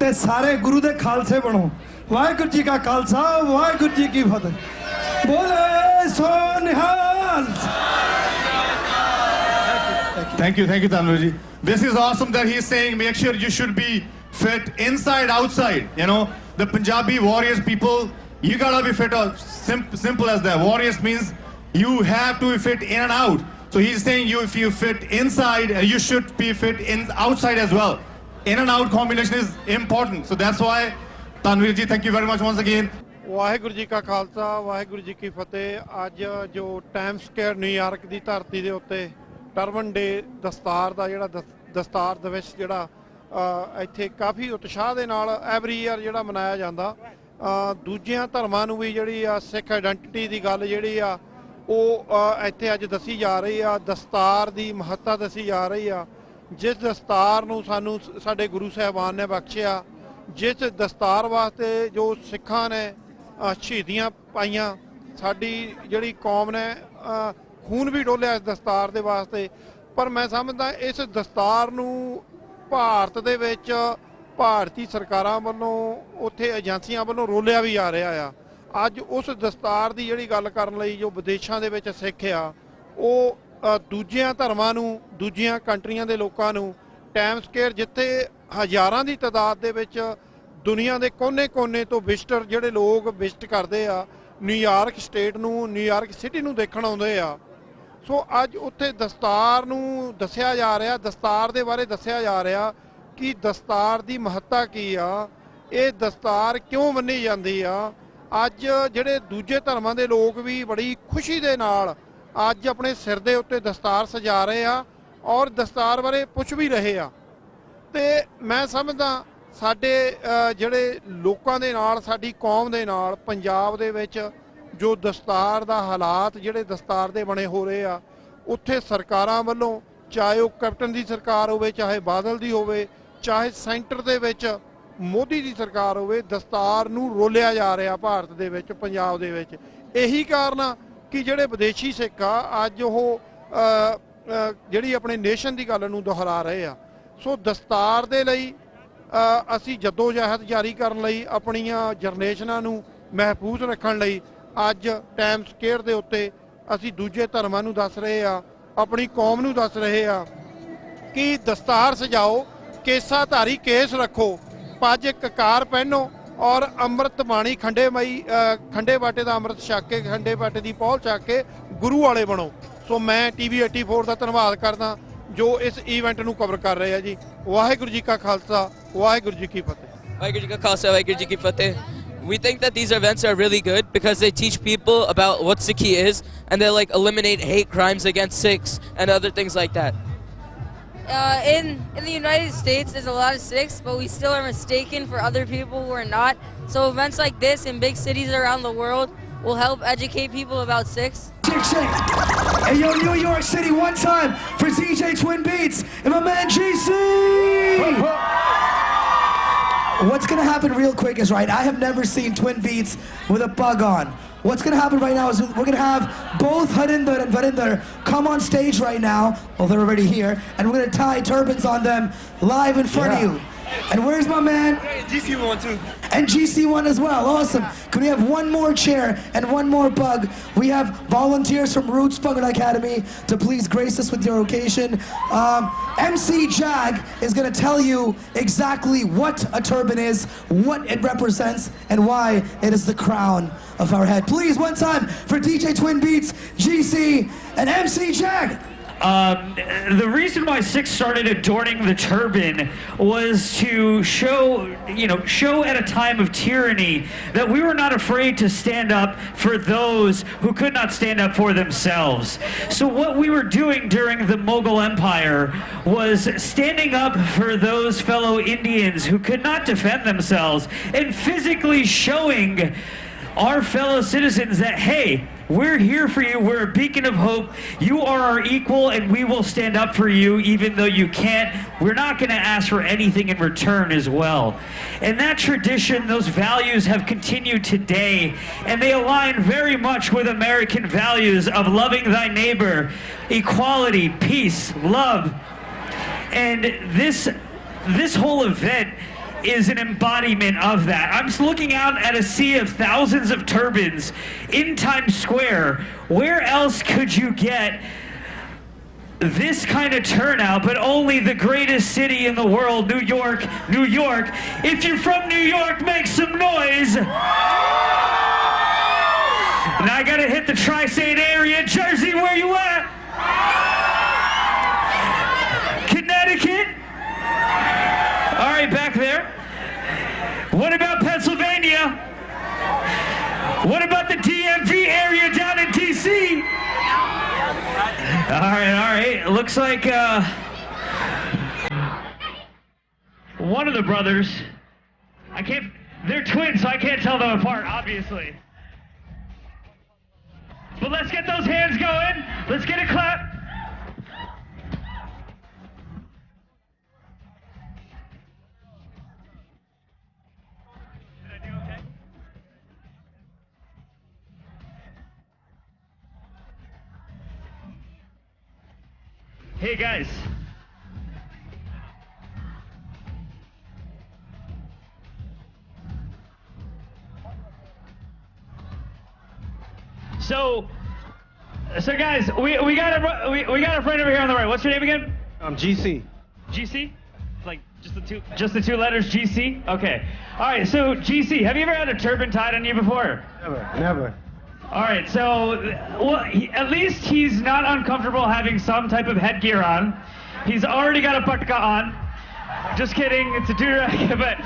Speaker 13: ਤੇ ਸਾਰੇ ਗੁਰੂ ਦੇ ਖਾਲਸੇ ਬਣੋ। ਵਾਹਿਗੁਰੂ ਜੀ ਕਾ ਖਾਲਸਾ, ਵਾਹਿਗੁਰੂ ਜੀ ਕੀ ਫਤਿਹ। ਬੋਲੇ ਸੋ ਨਿਹਾਲ।
Speaker 12: Thank you, Tanvir ji. This is awesome that he's saying make sure you should be fit inside, outside. You know, the Punjabi warriors people, you gotta be fit. Simple as that. Warriors means you have to be fit in and out. So he's saying if you fit inside, you should be fit outside as well. In and out combination is important. So that's why, Tanvir ji, thank you very much once again.
Speaker 14: Waheguru ji ਕਾ ਖਾਲਸਾ, ਵਾਹਿਗੁਰੂ ਜੀ ਕੀ ਫਤਿਹ। ਅੱਜ ਜੋ time square New York ਦੀ ਧਰਤੀ ਦੇ ਉੱਤੇ turban ਡੇ ਦਸਤਾਰ ਦਾ ਜਿਹੜਾ ਦਸਤਾਰ ਦਿਵਸ ਜਿਹੜਾ ਇੱਥੇ ਕਾਫੀ ਉਤਸ਼ਾਹ ਦੇ ਨਾਲ ਐਵਰੀ ਈਅਰ ਜਿਹੜਾ ਮਨਾਇਆ ਜਾਂਦਾ। ਦੂਜਿਆਂ ਧਰਮਾਂ ਨੂੰ ਵੀ ਜਿਹੜੀ ਆ ਸਿੱਖ ਆਇਡੈਂਟੀਟੀ ਦੀ ਗੱਲ ਜਿਹੜੀ ਆ ਉਹ ਇੱਥੇ ਅੱਜ ਦੱਸੀ ਜਾ ਰਹੀ ਆ। ਦਸਤਾਰ ਦੀ ਮਹੱਤਤਾ ਦੱਸੀ ਜਾ ਰਹੀ ਆ। ਜਿਸ ਦਸਤਾਰ ਨੂੰ ਸਾਨੂੰ ਸਾਡੇ ਗੁਰੂ ਸਾਹਿਬਾਨ ਨੇ ਬਖਸ਼ਿਆ, ਜਿਸ ਦਸਤਾਰ ਵਾਸਤੇ ਜੋ ਸਿੱਖਾਂ ਨੇ ਸ਼ਹੀਦੀਆਂ ਪਾਈਆਂ, ਸਾਡੀ ਜਿਹੜੀ ਕੌਮ ਨੇ ਖੂਨ ਵੀ ਡੋਲਿਆ ਇਸ ਦਸਤਾਰ ਦੇ ਵਾਸਤੇ। ਪਰ ਮੈਂ ਸਮਝਦਾ ਇਸ ਦਸਤਾਰ ਨੂੰ ਭਾਰਤ ਦੇ ਵਿੱਚ ਭਾਰਤੀ ਸਰਕਾਰਾਂ ਵੱਲੋਂ, ਉੱਥੇ ਏਜੰਸੀਆਂ ਵੱਲੋਂ ਰੋਲਿਆ ਵੀ ਆ ਰਿਹਾ ਆ। ਅੱਜ ਉਸ ਦਸਤਾਰ ਦੀ ਜਿਹੜੀ ਗੱਲ ਕਰਨ ਲਈ ਜੋ ਵਿਦੇਸ਼ਾਂ ਦੇ ਵਿੱਚ ਸਿੱਖ ਆ, ਉਹ ਦੂਜਿਆਂ ਧਰਮਾਂ ਨੂੰ, ਦੂਜੀਆਂ ਕੰਟਰੀਆਂ ਦੇ ਲੋਕਾਂ ਨੂੰ ਟਾਈਮ ਸਕੁਏਅਰ ਜਿੱਥੇ ਹਜ਼ਾਰਾਂ ਦੀ ਤਾਦਾਦ ਦੇ ਵਿੱਚ ਦੁਨੀਆ ਦੇ ਕੋਨੇ-ਕੋਨੇ ਤੋਂ ਵਿਜ਼ਟਰ ਜਿਹੜੇ ਲੋਕ ਵਿਜ਼ਿਟ ਕਰਦੇ ਆ, ਨਿਊਯਾਰਕ ਸਟੇਟ ਨੂੰ, ਨਿਊਯਾਰਕ ਸਿਟੀ ਨੂੰ ਦੇਖਣ ਆਉਂਦੇ ਆ। ਸੋ ਅੱਜ ਉੱਥੇ ਦਸਤਾਰ ਨੂੰ ਦੱਸਿਆ ਜਾ ਰਿਹਾ, ਦਸਤਾਰ ਦੇ ਬਾਰੇ ਦੱਸਿਆ ਜਾ ਰਿਹਾ ਕਿ ਦਸਤਾਰ ਦੀ ਮਹੱਤਤਾ ਕੀ ਆ, ਇਹ ਦਸਤਾਰ ਕਿਉਂ ਬੰਨ੍ਹੀ ਜਾਂਦੀ ਆ। ਅੱਜ ਜਿਹੜੇ ਦੂਜੇ ਧਰਮਾਂ ਦੇ ਲੋਕ ਵੀ ਬੜੀ ਖੁਸ਼ੀ ਦੇ ਨਾਲ ਅੱਜ ਆਪਣੇ ਸਿਰ ਦੇ ਉੱਤੇ ਦਸਤਾਰ ਸਜਾ ਰਹੇ ਆ ਔਰ ਦਸਤਾਰ ਬਾਰੇ ਪੁੱਛ ਵੀ ਰਹੇ ਆ। ਤੇ ਮੈਂ ਸਮਝਦਾ ਸਾਡੇ ਜਿਹੜੇ ਲੋਕਾਂ ਦੇ ਨਾਲ, ਸਾਡੀ ਕੌਮ ਦੇ ਨਾਲ ਪੰਜਾਬ ਦੇ ਵਿੱਚ ਜੋ ਦਸਤਾਰ ਦਾ ਹਾਲਾਤ ਜਿਹੜੇ ਦਸਤਾਰ ਦੇ ਬਣੇ ਹੋ ਰਹੇ ਆ, ਉੱਥੇ ਸਰਕਾਰਾਂ ਵੱਲੋਂ, ਚਾਹੇ ਉਹ ਕੈਪਟਨ ਦੀ ਸਰਕਾਰ ਹੋਵੇ, ਚਾਹੇ ਬਾਦਲ ਦੀ ਹੋਵੇ, ਚਾਹੇ ਸੈਂਟਰ ਦੇ ਵਿੱਚ ਮੋਦੀ ਦੀ ਸਰਕਾਰ ਹੋਵੇ, ਦਸਤਾਰ ਨੂੰ ਰੋਲਿਆ ਜਾ ਰਿਹਾ ਭਾਰਤ ਦੇ ਵਿੱਚ, ਪੰਜਾਬ ਦੇ ਵਿੱਚ। ਇਹੀ ਕਾਰਨ ਆ ਕਿ ਜਿਹੜੇ ਵਿਦੇਸ਼ੀ ਸਿੱਖ ਆ ਅੱਜ ਉਹ ਜਿਹੜੀ ਆਪਣੇ ਨੇਸ਼ਨ ਦੀ ਗੱਲ ਨੂੰ ਦੁਹਰਾ ਰਹੇ ਆ। ਸੋ ਦਸਤਾਰ ਦੇ ਲਈ ਅਸੀਂ ਜਦੋਜਹਿਦ ਜਾਰੀ ਕਰਨ ਲਈ, ਆਪਣੀਆਂ ਜਨਰੇਸ਼ਨਾਂ ਨੂੰ ਮਹਿਫੂਜ਼ ਰੱਖਣ ਲਈ ਅੱਜ ਟਾਈਮ ਸਕੁਏਅਰ ਦੇ ਉੱਤੇ ਅਸੀਂ ਦੂਜੇ ਧਰਮਾਂ ਨੂੰ ਦੱਸ ਰਹੇ ਆ, ਆਪਣੀ ਕੌਮ ਨੂੰ ਦੱਸ ਰਹੇ ਆ ਕਿ ਦਸਤਾਰ ਸਜਾਓ, ਕੇਸਾਧਾਰੀ ਕੇਸ ਰੱਖੋ, ਪੱਜ ਕਕਾਰ ਪਹਿਨੋ ਔਰ ਅੰਮ੍ਰਿਤ ਬਾਣੀ ਖੰਡੇ ਬਾਟੇ ਦਾ ਅੰਮ੍ਰਿਤ ਛਕ ਕੇ, ਖੰਡੇ ਬਾਟੇ ਦੀ ਪਹੁਲ ਛਕ ਕੇ ਗੁਰੂ ਵਾਲੇ ਬਣੋ। ਸੋ ਮੈਂ TV 84 ਦਾ ਧੰਨਵਾਦ ਕਰਦਾ ਜੋ ਇਸ ਇਵੈਂਟ ਨੂੰ ਕਵਰ ਕਰ ਰਹੇ ਆ ਜੀ। ਵਾਹਿਗੁਰੂ ਜੀ ਕਾ ਖਾਲਸਾ, ਵਾਹਿਗੁਰੂ ਜੀ ਕੀ ਫਤਿਹ।
Speaker 15: ਵਾਹਿਗੁਰੂ ਜੀ ਕਾ ਖਾਲਸਾ, ਵਾਹਿਗੁਰੂ ਜੀ ਕੀ ਫਤਿਹ। We think that these events are really good because they teach people about what Sikhi is, and they like eliminate hate crimes against Sikhs and other things like that.
Speaker 16: In the United States, there's a lot of Sikhs, but we still are mistaken for other people who are not. So events like this in big cities around the world will help educate people about Sikhs.
Speaker 13: Hey yo, New York City, one time for DJ Twin Beats and my man GC! What's gonna happen real quick is, right, I have never seen Twin Beats with a bug on. What's gonna happen right now is we're gonna have both Harinder and Varinder come on stage right now, well they're already here, and we're gonna tie turbans on them live in front of you. And where's my man?
Speaker 5: GC1 too.
Speaker 13: And GC1 as well, awesome. Can we have one more chair and one more bug? We have volunteers from Roots Bug Academy to please grace us with your occasion. MC Jag is gonna tell you exactly what a turban is, what it represents, and why it is the crown of our head. Please, one time for DJ Twin Beats, GC, and MC Jag.
Speaker 2: The reason why Sikhs started adorning the turban was to show at a time of tyranny that we were not afraid to stand up for those who could not stand up for themselves. So what we were doing during the Mughal Empire was standing up for those fellow Indians who could not defend themselves and physically showing our fellow citizens that, hey, we're here for you, we're a beacon of hope, you are our equal, and we will stand up for you even though you can't. We're not going to ask for anything in return as well. And that tradition, those values have continued today, and they align very much with American values of loving thy neighbor, equality, peace, love. And this whole event is an embodiment of that. I'm just looking out at a sea of thousands of turbans in Times Square. Where else could you get this kind of turnout but only the greatest city in the world, New York, New York. If you're from New York, make some noise. Now I gotta hit the tri-state area. Jersey, where you at? Connecticut? All right, back there. What about Pennsylvania? What about the DMV area down in DC? All right. It looks like one of the brothers, they're twins, so I can't tell them apart, obviously. But let's get those hands going. Let's get a clap. Hey guys. So guys, we got a friend over here on the right. What's your name again?
Speaker 17: GC.
Speaker 2: GC? Like just the two letters GC? Okay. All right. So GC, have you ever had a turban tied on you before?
Speaker 17: Never.
Speaker 2: All right, so well, at least he's not uncomfortable having some type of headgear on. He's already got a patka on. Just kidding, it's a durag, but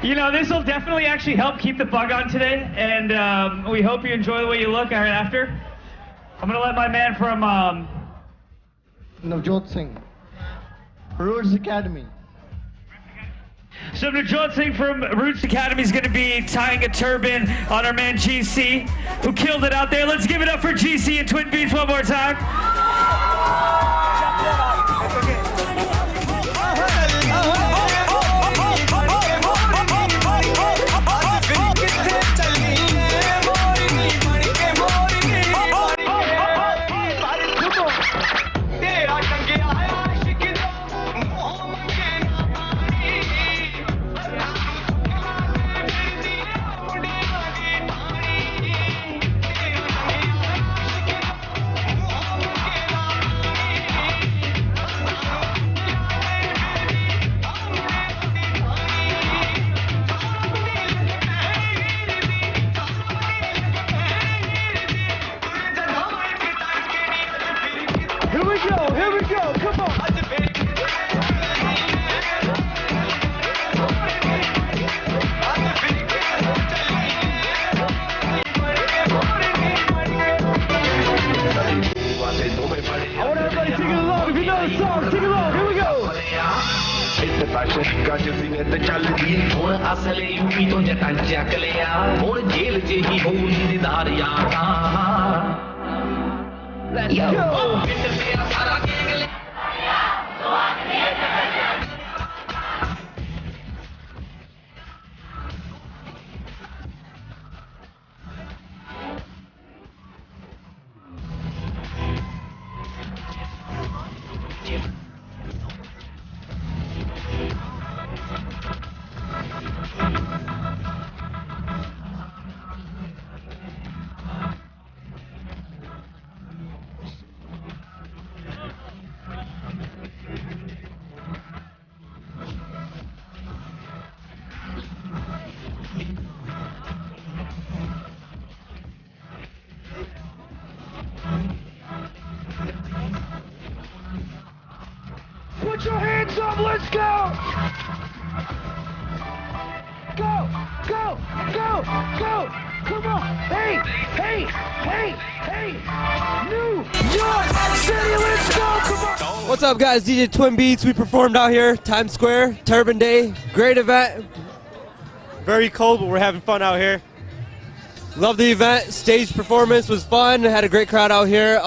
Speaker 2: you know, this will definitely actually help keep the bug on today, and we hope you enjoy the way you look right after. I'm gonna let my man from
Speaker 17: Navjot Singh, Roots Academy.
Speaker 2: So Navjot Singh from Roots Academy is going to be tying a turban on our man GC, who killed it out there. Let's give it up for GC and Twin Beats one more time.
Speaker 5: Put your hands up, let's go! Go, go, go, go! Come on! Hey, hey, hey, hey! New York City, let's go! Come on!
Speaker 18: What's up, guys? DJ Twin Beats. We performed out here, Times Square, Turban Day. Great event. Very cold, but we're having fun out here. Love the event. Stage performance was fun. Had a great crowd out here.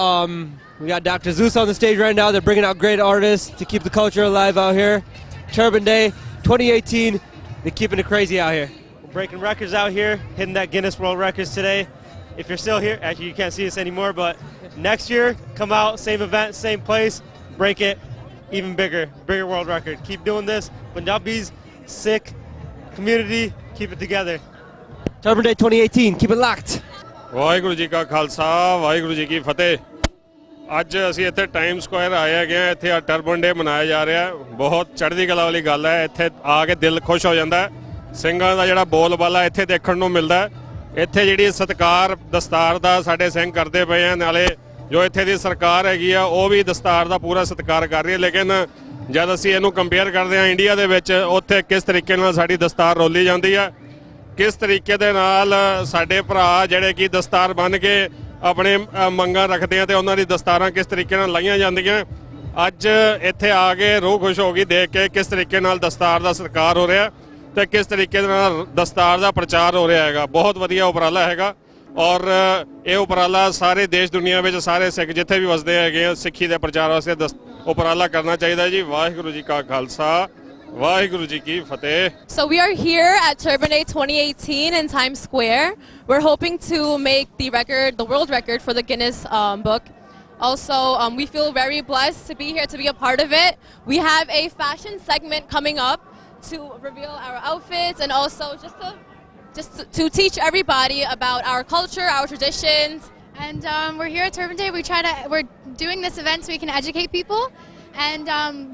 Speaker 18: We got Dr. Zeus on the stage right now. They're bringing out great artists to keep the culture alive out here. Turban Day 2018. They're keeping it crazy out here. We're breaking records out here, hitting that Guinness World Records today. If you're still here, actually you can't see us anymore, but next year, come out, same event, same place, break it, even bigger world record. Keep doing this. Punjabis, Sikh community, keep it together. Turban Day 2018, keep it locked.
Speaker 19: Waheguru ji ਕਾ ਖਾਲਸਾ ਵਾਹਿਗੁਰੂ ਜੀ ਕੀ ਫਤਿਹ। ਅੱਜ ਅਸੀਂ ਇੱਥੇ time Square ਆਏ ਹੈਗੇ ਆ। ਇੱਥੇ ਆ turban ਡੇ ਮਨਾਇਆ ਜਾ ਰਿਹਾ। ਬਹੁਤ ਚੜ੍ਹਦੀ ਕਲਾ ਵਾਲੀ ਗੱਲ ਹੈ। ਇੱਥੇ ਆ ਕੇ ਦਿਲ ਖੁਸ਼ ਹੋ ਜਾਂਦਾ ਹੈ। ਸਿੰਘਾਂ ਦਾ ਜਿਹੜਾ ਬੋਲਬਾਲਾ ਇੱਥੇ ਦੇਖਣ ਨੂੰ ਮਿਲਦਾ ਹੈ। ਇੱਥੇ ਜਿਹੜੀ ਸਤਿਕਾਰ ਦਸਤਾਰ ਦਾ ਸਾਡੇ ਸਿੰਘ ਕਰਦੇ ਪਏ ਆ, ਨਾਲੇ ਜੋ ਇੱਥੇ ਦੀ ਸਰਕਾਰ ਹੈਗੀ ਆ ਉਹ ਵੀ ਦਸਤਾਰ ਦਾ ਪੂਰਾ ਸਤਿਕਾਰ ਕਰ ਰਹੀ ਹੈ। ਲੇਕਿਨ ਜਦ ਅਸੀਂ ਇਹਨੂੰ ਕੰਪੇਅਰ ਕਰਦੇ ਹਾਂ ਇੰਡੀਆ ਦੇ ਵਿੱਚ, ਉੱਥੇ ਕਿਸ ਤਰੀਕੇ ਨਾਲ ਸਾਡੀ ਦਸਤਾਰ ਰੋਲੀ ਜਾਂਦੀ ਹੈ, ਕਿਸ ਤਰੀਕੇ ਦੇ ਨਾਲ ਸਾਡੇ ਭਰਾ ਜਿਹੜੇ ਕਿ ਦਸਤਾਰ ਬੰਨ੍ਹ ਕੇ ਆਪਣੇ ਮੰਗਾਂ ਰੱਖਦੇ ਆ ਤੇ ਉਹਨਾਂ ਦੀ ਦਸਤਾਰਾਂ ਕਿਸ ਤਰੀਕੇ ਨਾਲ ਲਾਈਆਂ ਜਾਂਦੀਆਂ। ਅੱਜ ਇੱਥੇ ਆ ਕੇ ਰੂਹ ਖੁਸ਼ ਹੋ ਗਈ ਦੇਖ ਕੇ ਕਿਸ ਤਰੀਕੇ ਨਾਲ ਦਸਤਾਰ ਦਾ ਸਤਿਕਾਰ ਹੋ ਰਿਹਾ ਤੇ ਕਿਸ ਤਰੀਕੇ ਨਾਲ ਦਸਤਾਰ ਦਾ ਪ੍ਰਚਾਰ ਹੋ ਰਿਹਾ ਹੈਗਾ। ਬਹੁਤ ਵਧੀਆ ਉਪਰਾਲਾ ਹੈਗਾ ਔਰ ਇਹ ਉਪਰਾਲਾ ਸਾਰੇ ਦੇਸ਼ ਦੁਨੀਆ ਵਿੱਚ ਸਾਰੇ ਸਿੱਖ ਜਿੱਥੇ ਵੀ ਵਸਦੇ ਹੈਗੇ ਆ ਸਿੱਖੀ ਦੇ ਪ੍ਰਚਾਰ ਵਾਸਤੇ ਉਪਰਾਲਾ ਕਰਨਾ ਚਾਹੀਦਾ ਜੀ। ਵਾਹਿਗੁਰੂ ਜੀ ਕਾ ਖਾਲਸਾ ਵਾਹਿਗੁਰੂ ਜੀ ਕੀ ਫਤਿਹ।
Speaker 20: So we are here at Turban Day 2018 in Times Square. We're hoping to make the world record for the Guinness book. Also, we feel very blessed to be here to be a part of it. We have a fashion segment coming up to reveal our outfits and also just to teach everybody about our culture, our traditions.
Speaker 21: And we're here at Turban Day. We're doing this event so we can educate people. And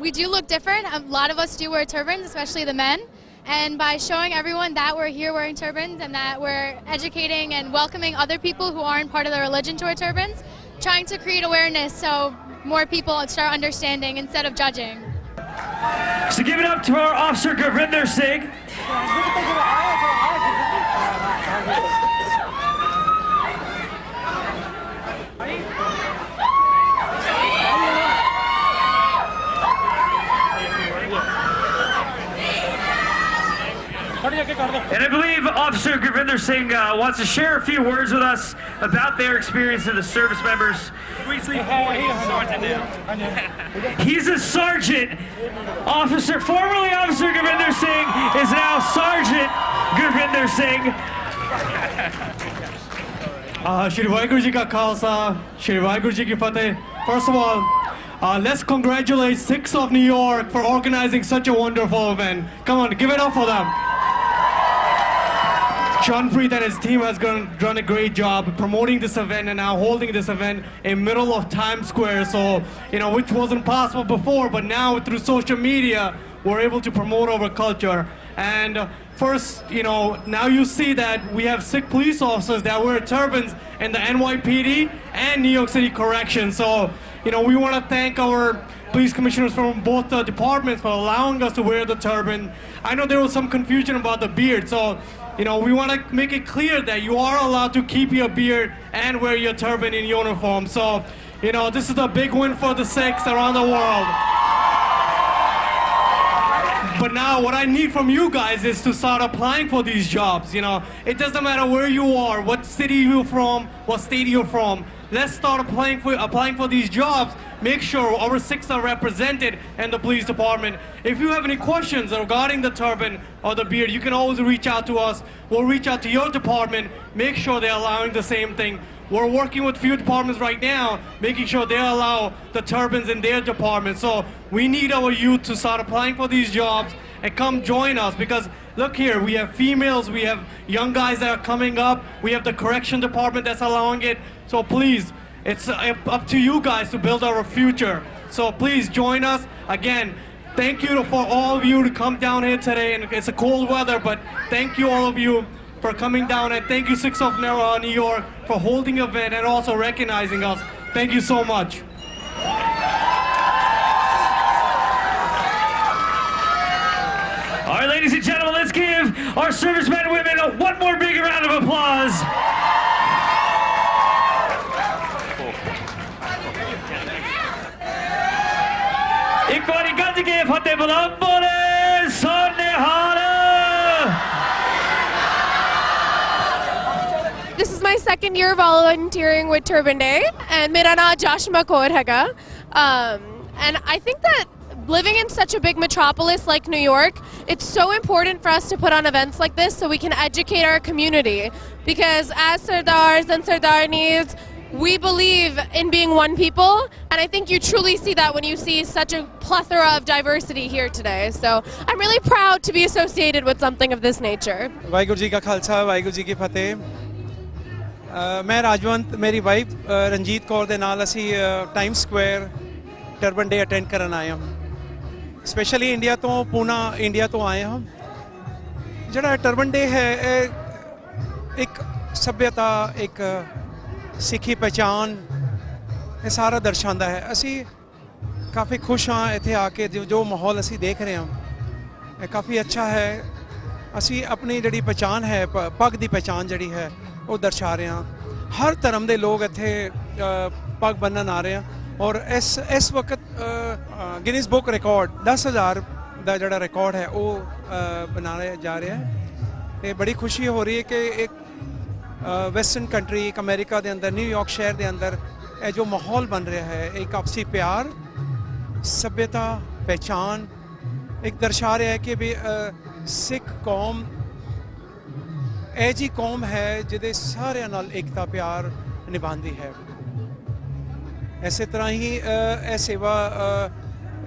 Speaker 21: we do look different. A lot of us do wear turbans, especially the men. and by showing everyone that we're here wearing turbans and that we're educating and welcoming other people who aren't part of the religion to wear turbans, trying to create awareness so more people start understanding instead of judging.
Speaker 2: So give it up to our Officer Gurvinder Singh. And I believe Officer Gurvinder Singh wants to share a few words with us about their experience as the service members. He's a sergeant. Formerly Officer Gurvinder Singh is now Sergeant Gurvinder Singh.
Speaker 1: Shri Vaheguru Ji Ka Khalsa, Shri Vaheguru Ji Ki Fateh. First of all, let's congratulate Sikhs of New York for organizing such a wonderful event. Come on, give it up for them. Chanpreet and his team has done a great job promoting this event and now holding this event in middle of Times Square. So, which wasn't possible before, but now through social media, we're able to promote our culture. And first, now you see that we have Sikh police officers that wear turbans in the NYPD and New York City Corrections. So, we want to thank our police commissioners from both departments for allowing us to wear the turban. I know there was some confusion about the beard, so we want to make it clear that you are allowed to keep your beard and wear your turban in uniform. So, this is a big win for the Sikhs around the world. But now what I need from you guys is to start applying for these jobs. It doesn't matter where you are, what city you're from, what state you're from. Let's start applying for these jobs. Make sure our Sikhs are represented in the police department. If you have any questions regarding the turban or the beard, you can always reach out to us. We'll reach out to your department, make sure they're allowing the same thing. We're working with few departments right now, making sure they allow the turbans in their department. So we need our youth to start applying for these jobs and come join us, because look here, we have females, we have young guys that are coming up, we have the correction department that's allowing it. So please, it's up to you guys to build our future. So please join us. Again, thank you for all of you to come down here today. And it's a cold weather, but thank you all of you for coming down. And thank you Sikhs of New York for holding an event and also recognizing us. Thank you so much.
Speaker 2: All right, ladies and gentlemen, let's give our servicemen and women one more big round of applause.
Speaker 20: This is my second year volunteering with Turban Day, and mera naam Josh McCord hega. And I think that living in such a big metropolis like New York, it's so important for us to put on events like this so we can educate our community. Because as Sardars and Sardarnis, we believe in being one people, and I think you truly see that when you see such a plethora of diversity here today. So I'm really proud to be associated with something of this nature.
Speaker 18: Vaheguru Ji Ka Khalsa, Vaheguru Ji Ki Fateh. मैं राजवंत मेरी wife Ranjit Kaur ਦੇ ਨਾਲ ਅਸੀਂ time Square turban ਡੇ attend ਕਰਨ ਆਏ ਹਾਂ specially India ਤੋਂ ਪੂਨਾ India ਤੋਂ ਆਏ ਹਾਂ ਜਿਹੜਾ ਟਰਬਨ ਡੇ ਹੈ ਇਹ ਇੱਕ ਸੱਭਿਅਤਾ ਇੱਕ ਸਿੱਖੀ ਪਹਿਚਾਨ ਇਹ ਸਾਰਾ ਦਰਸਾਉਂਦਾ ਹੈ ਅਸੀਂ ਕਾਫੀ ਖੁਸ਼ ਹਾਂ ਇੱਥੇ ਆ ਕੇ ਜੋ ਮਾਹੌਲ ਅਸੀਂ ਦੇਖ ਰਹੇ ਹਾਂ ਇਹ ਕਾਫੀ ਅੱਛਾ ਹੈ ਅਸੀਂ ਆਪਣੀ ਜਿਹੜੀ ਪਹਿਚਾਨ ਹੈ ਪੱਗ ਦੀ ਪਹਿਚਾਨ ਜਿਹੜੀ ਹੈ ਉਹ ਦਰਸਾ ਰਹੇ ਹਾਂ ਹਰ ਧਰਮ ਦੇ ਲੋਕ ਇੱਥੇ ਪੱਗ ਬੰਨ੍ਹਣ ਆ ਰਹੇ ਆ ਔਰ ਇਸ ਵਕਤ ਗਿਨੀਜ਼ ਬੁੱਕ ਰਿਕਾਰਡ 10,000 ਦਾ ਜਿਹੜਾ ਰਿਕਾਰਡ ਹੈ ਉਹ ਬਣਾਇਆ ਜਾ ਰਿਹਾ ਹੈ ਤੇ ਬੜੀ ਖੁਸ਼ੀ ਹੋ ਰਹੀ ਹੈ ਕਿ ਇੱਕ ਵੈਸਟਰਨ ਕੰਟਰੀ ਇੱਕ ਅਮਰੀਕਾ ਦੇ ਅੰਦਰ ਨਿਊਯਾਰਕ ਸ਼ਹਿਰ ਦੇ ਅੰਦਰ ਇਹ ਜੋ ਮਾਹੌਲ ਬਣ ਰਿਹਾ ਹੈ ਇੱਕ ਆਪਸੀ ਪਿਆਰ ਸੱਭਿਅਤਾ ਪਹਿਚਾਨ ਇੱਕ ਦਰਸਾ ਰਿਹਾ ਹੈ ਕਿ ਵੀ ਸਿੱਖ ਕੌਮ ਇਹ ਜੀ ਕੌਮ ਹੈ ਜਿਹਦੇ ਸਾਰਿਆਂ ਨਾਲ ਏਕਤਾ ਪਿਆਰ ਨਿਭਾਉਂਦੀ ਹੈ ਇਸੇ ਤਰ੍ਹਾਂ ਹੀ ਇਹ ਸੇਵਾ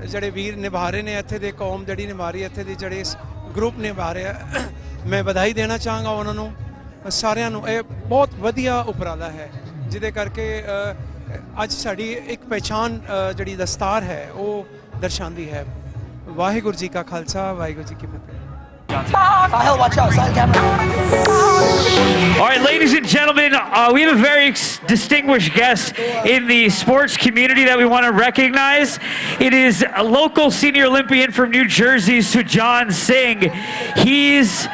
Speaker 18: ਜਿਹੜੇ ਵੀਰ ਨਿਭਾ ਰਹੇ ਨੇ ਇੱਥੇ ਦੇ ਕੌਮ ਜਿਹੜੀ ਨਿਭਾ ਰਹੀ ਇੱਥੇ ਦੇ ਜਿਹੜੇ ਗਰੁੱਪ ਨਿਭਾ ਰਿਹਾ ਮੈਂ ਵਧਾਈ ਦੇਣਾ ਚਾਹਾਂਗਾ ਉਹਨਾਂ ਨੂੰ ਸਾਰਿਆਂ ਨੂੰ ਇਹ ਬਹੁਤ ਵਧੀਆ ਉਪਰਾਲਾ ਹੈ ਜਿਹਦੇ ਕਰਕੇ ਅੱਜ ਸਾਡੀ ਇੱਕ ਪਹਿਚਾਨ ਜਿਹੜੀ ਦਸਤਾਰ ਹੈ ਉਹ ਦਰਸਾਉਂਦੀ ਹੈ ਵਾਹਿਗੁਰੂ ਜੀ ਕਾ ਖਾਲਸਾ ਵਾਹਿਗੁਰੂ ਜੀ ਕੀ ਫਤਿਹ
Speaker 4: Sahil, watch out. Sahil, camera.
Speaker 22: All right, ladies and gentlemen, we have a very distinguished guest in the sports community that we want to recognize. It is a local senior Olympian from New Jersey, Sujan Singh. He's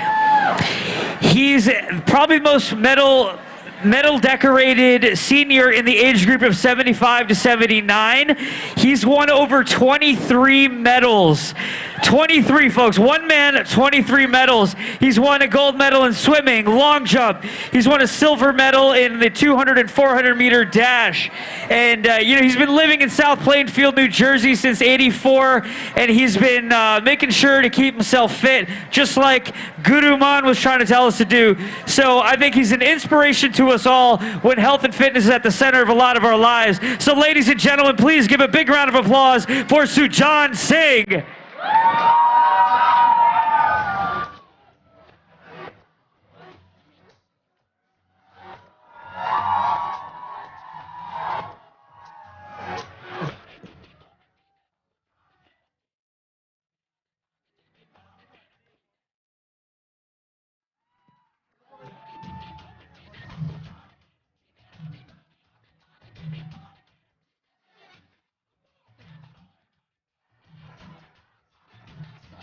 Speaker 22: probably the most medal decorated senior in the age group of 75 to 79. He's won over 23 medals. 23, folks. One man, 23 medals. He's won a gold medal in swimming, long jump. He's won a silver medal in the 200 and 400 meter dash. And, he's been living in South Plainfield, New Jersey since '84, and he's been making sure to keep himself fit, just like Guru Man was trying to tell us to do. So I think he's an inspiration to us all when health and fitness is at the center of a lot of our lives. So ladies and gentlemen, please give a big round of applause for Sujan Singh.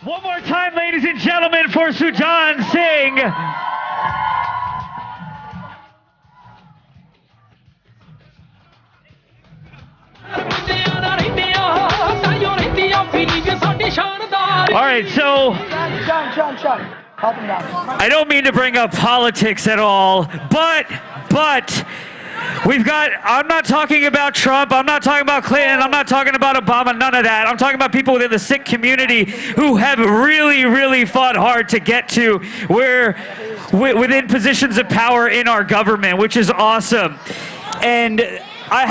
Speaker 22: One more time, ladies and gentlemen, for Sujan Singh. All right, so
Speaker 4: John, help him down.
Speaker 22: I don't mean to bring up politics at all, but I'm not talking about Trump, I'm not talking about Clinton, I'm not talking about Obama, none of that. I'm talking about people within the Sikh community who have really, really fought hard to get to within positions of power in our government, which is awesome. And I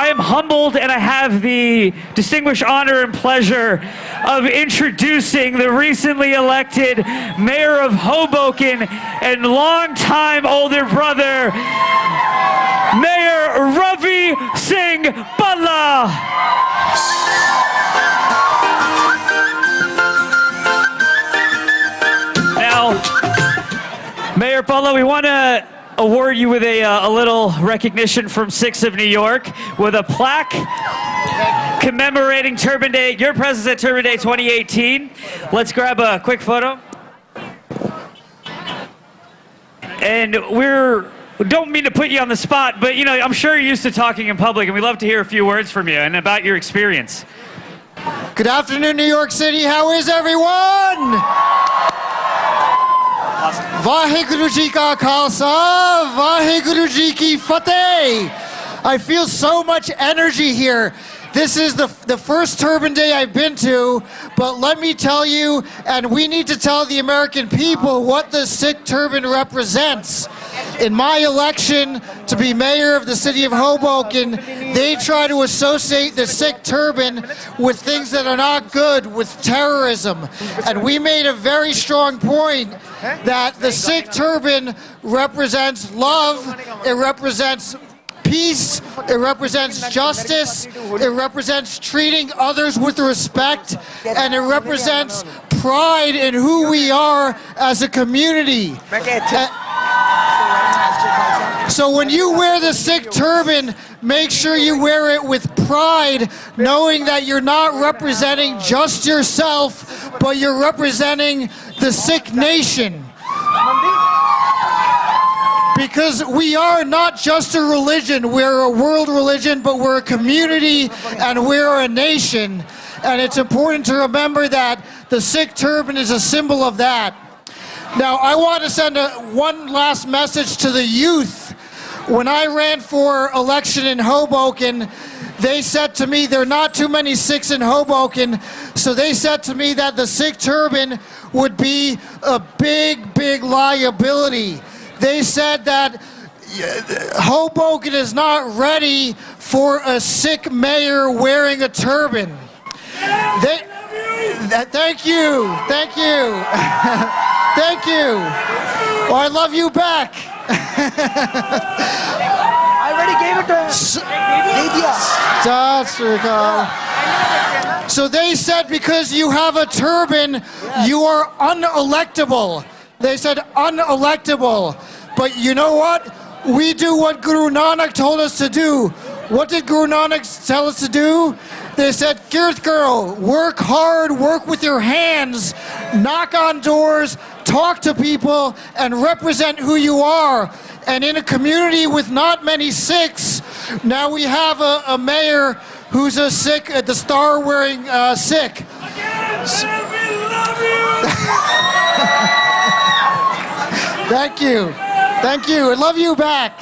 Speaker 22: am humbled and I have the distinguished honor and pleasure of introducing the recently elected mayor of Hoboken and longtime older brother, Mayor Ravi Singh Balla. Now, Mayor Balla, we want to award you with a little recognition from Sikhs of New York with a plaque commemorating Turban Day, your presence at Turban Day 2018. Let's grab a quick photo. And we don't mean to put you on the spot, but I'm sure you're used to talking in public, and we'd love to hear a few words from you and about your experience.
Speaker 23: Good afternoon, New York City. How is everyone? Vaheguru Ji Ka Khalsa, Vaheguru Ji Ki Fateh. I feel so much energy here. This is the first Turban Day I've been to, but let me tell you, and we need to tell the American people what the Sikh turban represents. In my election to be mayor of the city of Hoboken, they try to associate the Sikh turban with things that are not good, with terrorism. And we made a very strong point that the Sikh turban represents love, it represents peace, it represents justice, it represents treating others with respect, and it represents pride in who we are as a community. So when you wear the Sikh turban, make sure you wear it with pride, knowing that you're not representing just yourself, but you're representing the Sikh nation. Because we are not just a religion, we're a world religion, but we're a community and we're a nation. And it's important to remember that the Sikh turban is a symbol of that. Now, I want to send one last message to the youth. When I ran for election in Hoboken, they said to me, there are not too many Sikhs in Hoboken, so they said to me that the Sikh turban would be a big, big liability. They said that Hoboken is not ready for a Sikh mayor wearing a turban. Thank you. Thank you. Oh, I love you back.
Speaker 4: I already gave it to him.
Speaker 23: Sat Sri Akal. So they said because you have a turban, you are unelectable. They said unelectable. But you know what? We do what Guru Nanak told us to do. What did Guru Nanak tell us to do? They said, Girth girl, work hard, work with your hands, knock on doors, talk to people, and represent who you are. And in a community with not many Sikhs, now we have a mayor who's a Sikh, the star-wearing Sikh. Thank you. Thank you. I love you back.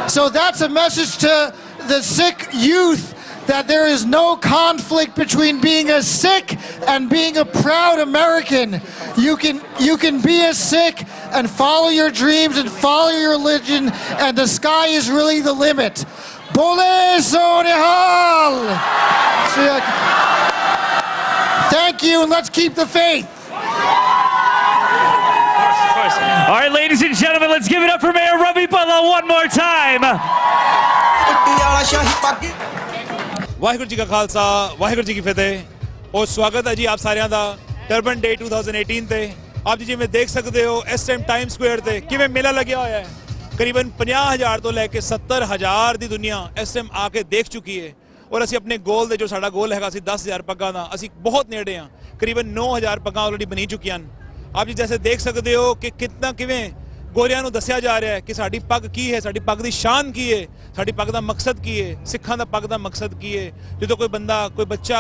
Speaker 23: So that's a message to the Sikh youth that there is no conflict between being a Sikh and being a proud American. You can be a Sikh and follow your dreams and follow your religion, and the sky is really the limit. Bole Sonihal! Thank you, and let's keep the faith.
Speaker 22: All right, ladies and gentlemen, let's give it up for Mayor Ravi Butler one more time.
Speaker 3: Waheguru ji ਕਾ ਖਾਲਸਾ ਵਾਹਿਗੁਰੂ ਜੀ ਕੀ ਫਤਿਹ ਔਰ ਸਵਾਗਤ ਹੈ ਜੀ ਆਪ ਸਾਰਿਆਂ ਦਾ turban ਡੇ 2018 ਤੇ ਆਪ ਜੀ ਜਿਵੇਂ ਦੇਖ ਸਕਦੇ ਹੋ ਇਸ ਟਾਈਮ ਟਾਈਮ ਸਕੁਆਇਰ ਤੇ ਕਿਵੇਂ ਮੇਲਾ ਲੱਗਿਆ ਹੋਇਆ ਹੈ ਕਰੀਬਨ 50,000 ਤੋਂ ਲੈ ਕੇ 70,000 ਦੀ ਦੁਨੀਆ ਇਸ ਟਾਈਮ ਆ ਕੇ ਦੇਖ ਚੁੱਕੀ ਹੈ ਔਰ ਅਸੀਂ ਆਪਣੇ ਗੋਲ ਦੇ ਜੋ ਸਾਡਾ ਗੋਲ ਹੈਗਾ ਸੀ 10,000 ਪੱਗਾਂ ਦਾ ਅਸੀਂ ਬਹੁਤ ਨੇੜੇ ਹਾਂ ਕਰੀਬਨ 9,000 ਪੱਗਾਂ ਆਲਰੇਡੀ ਬਣੀ ਚੁੱਕੀਆਂ ਹਨ ਆਪ ਜੀ ਜੈਸੇ ਦੇਖ ਸਕਦੇ ਹੋ ਕਿ ਕਿੰਨਾ ਕਿਵੇਂ ਗੋਰਿਆਂ ਨੂੰ ਦੱਸਿਆ ਜਾ ਰਿਹਾ ਹੈ ਕਿ ਸਾਡੀ ਪੱਗ ਕੀ ਹੈ ਸਾਡੀ ਪੱਗ ਦੀ ਸ਼ਾਨ ਕੀ ਹੈ ਸਾਡੀ ਪੱਗ ਦਾ ਮਕਸਦ ਕੀ ਹੈ ਸਿੱਖਾਂ ਦਾ ਪੱਗ ਦਾ ਮਕਸਦ ਕੀ ਹੈ ਜਦੋਂ ਕੋਈ ਬੰਦਾ ਕੋਈ ਬੱਚਾ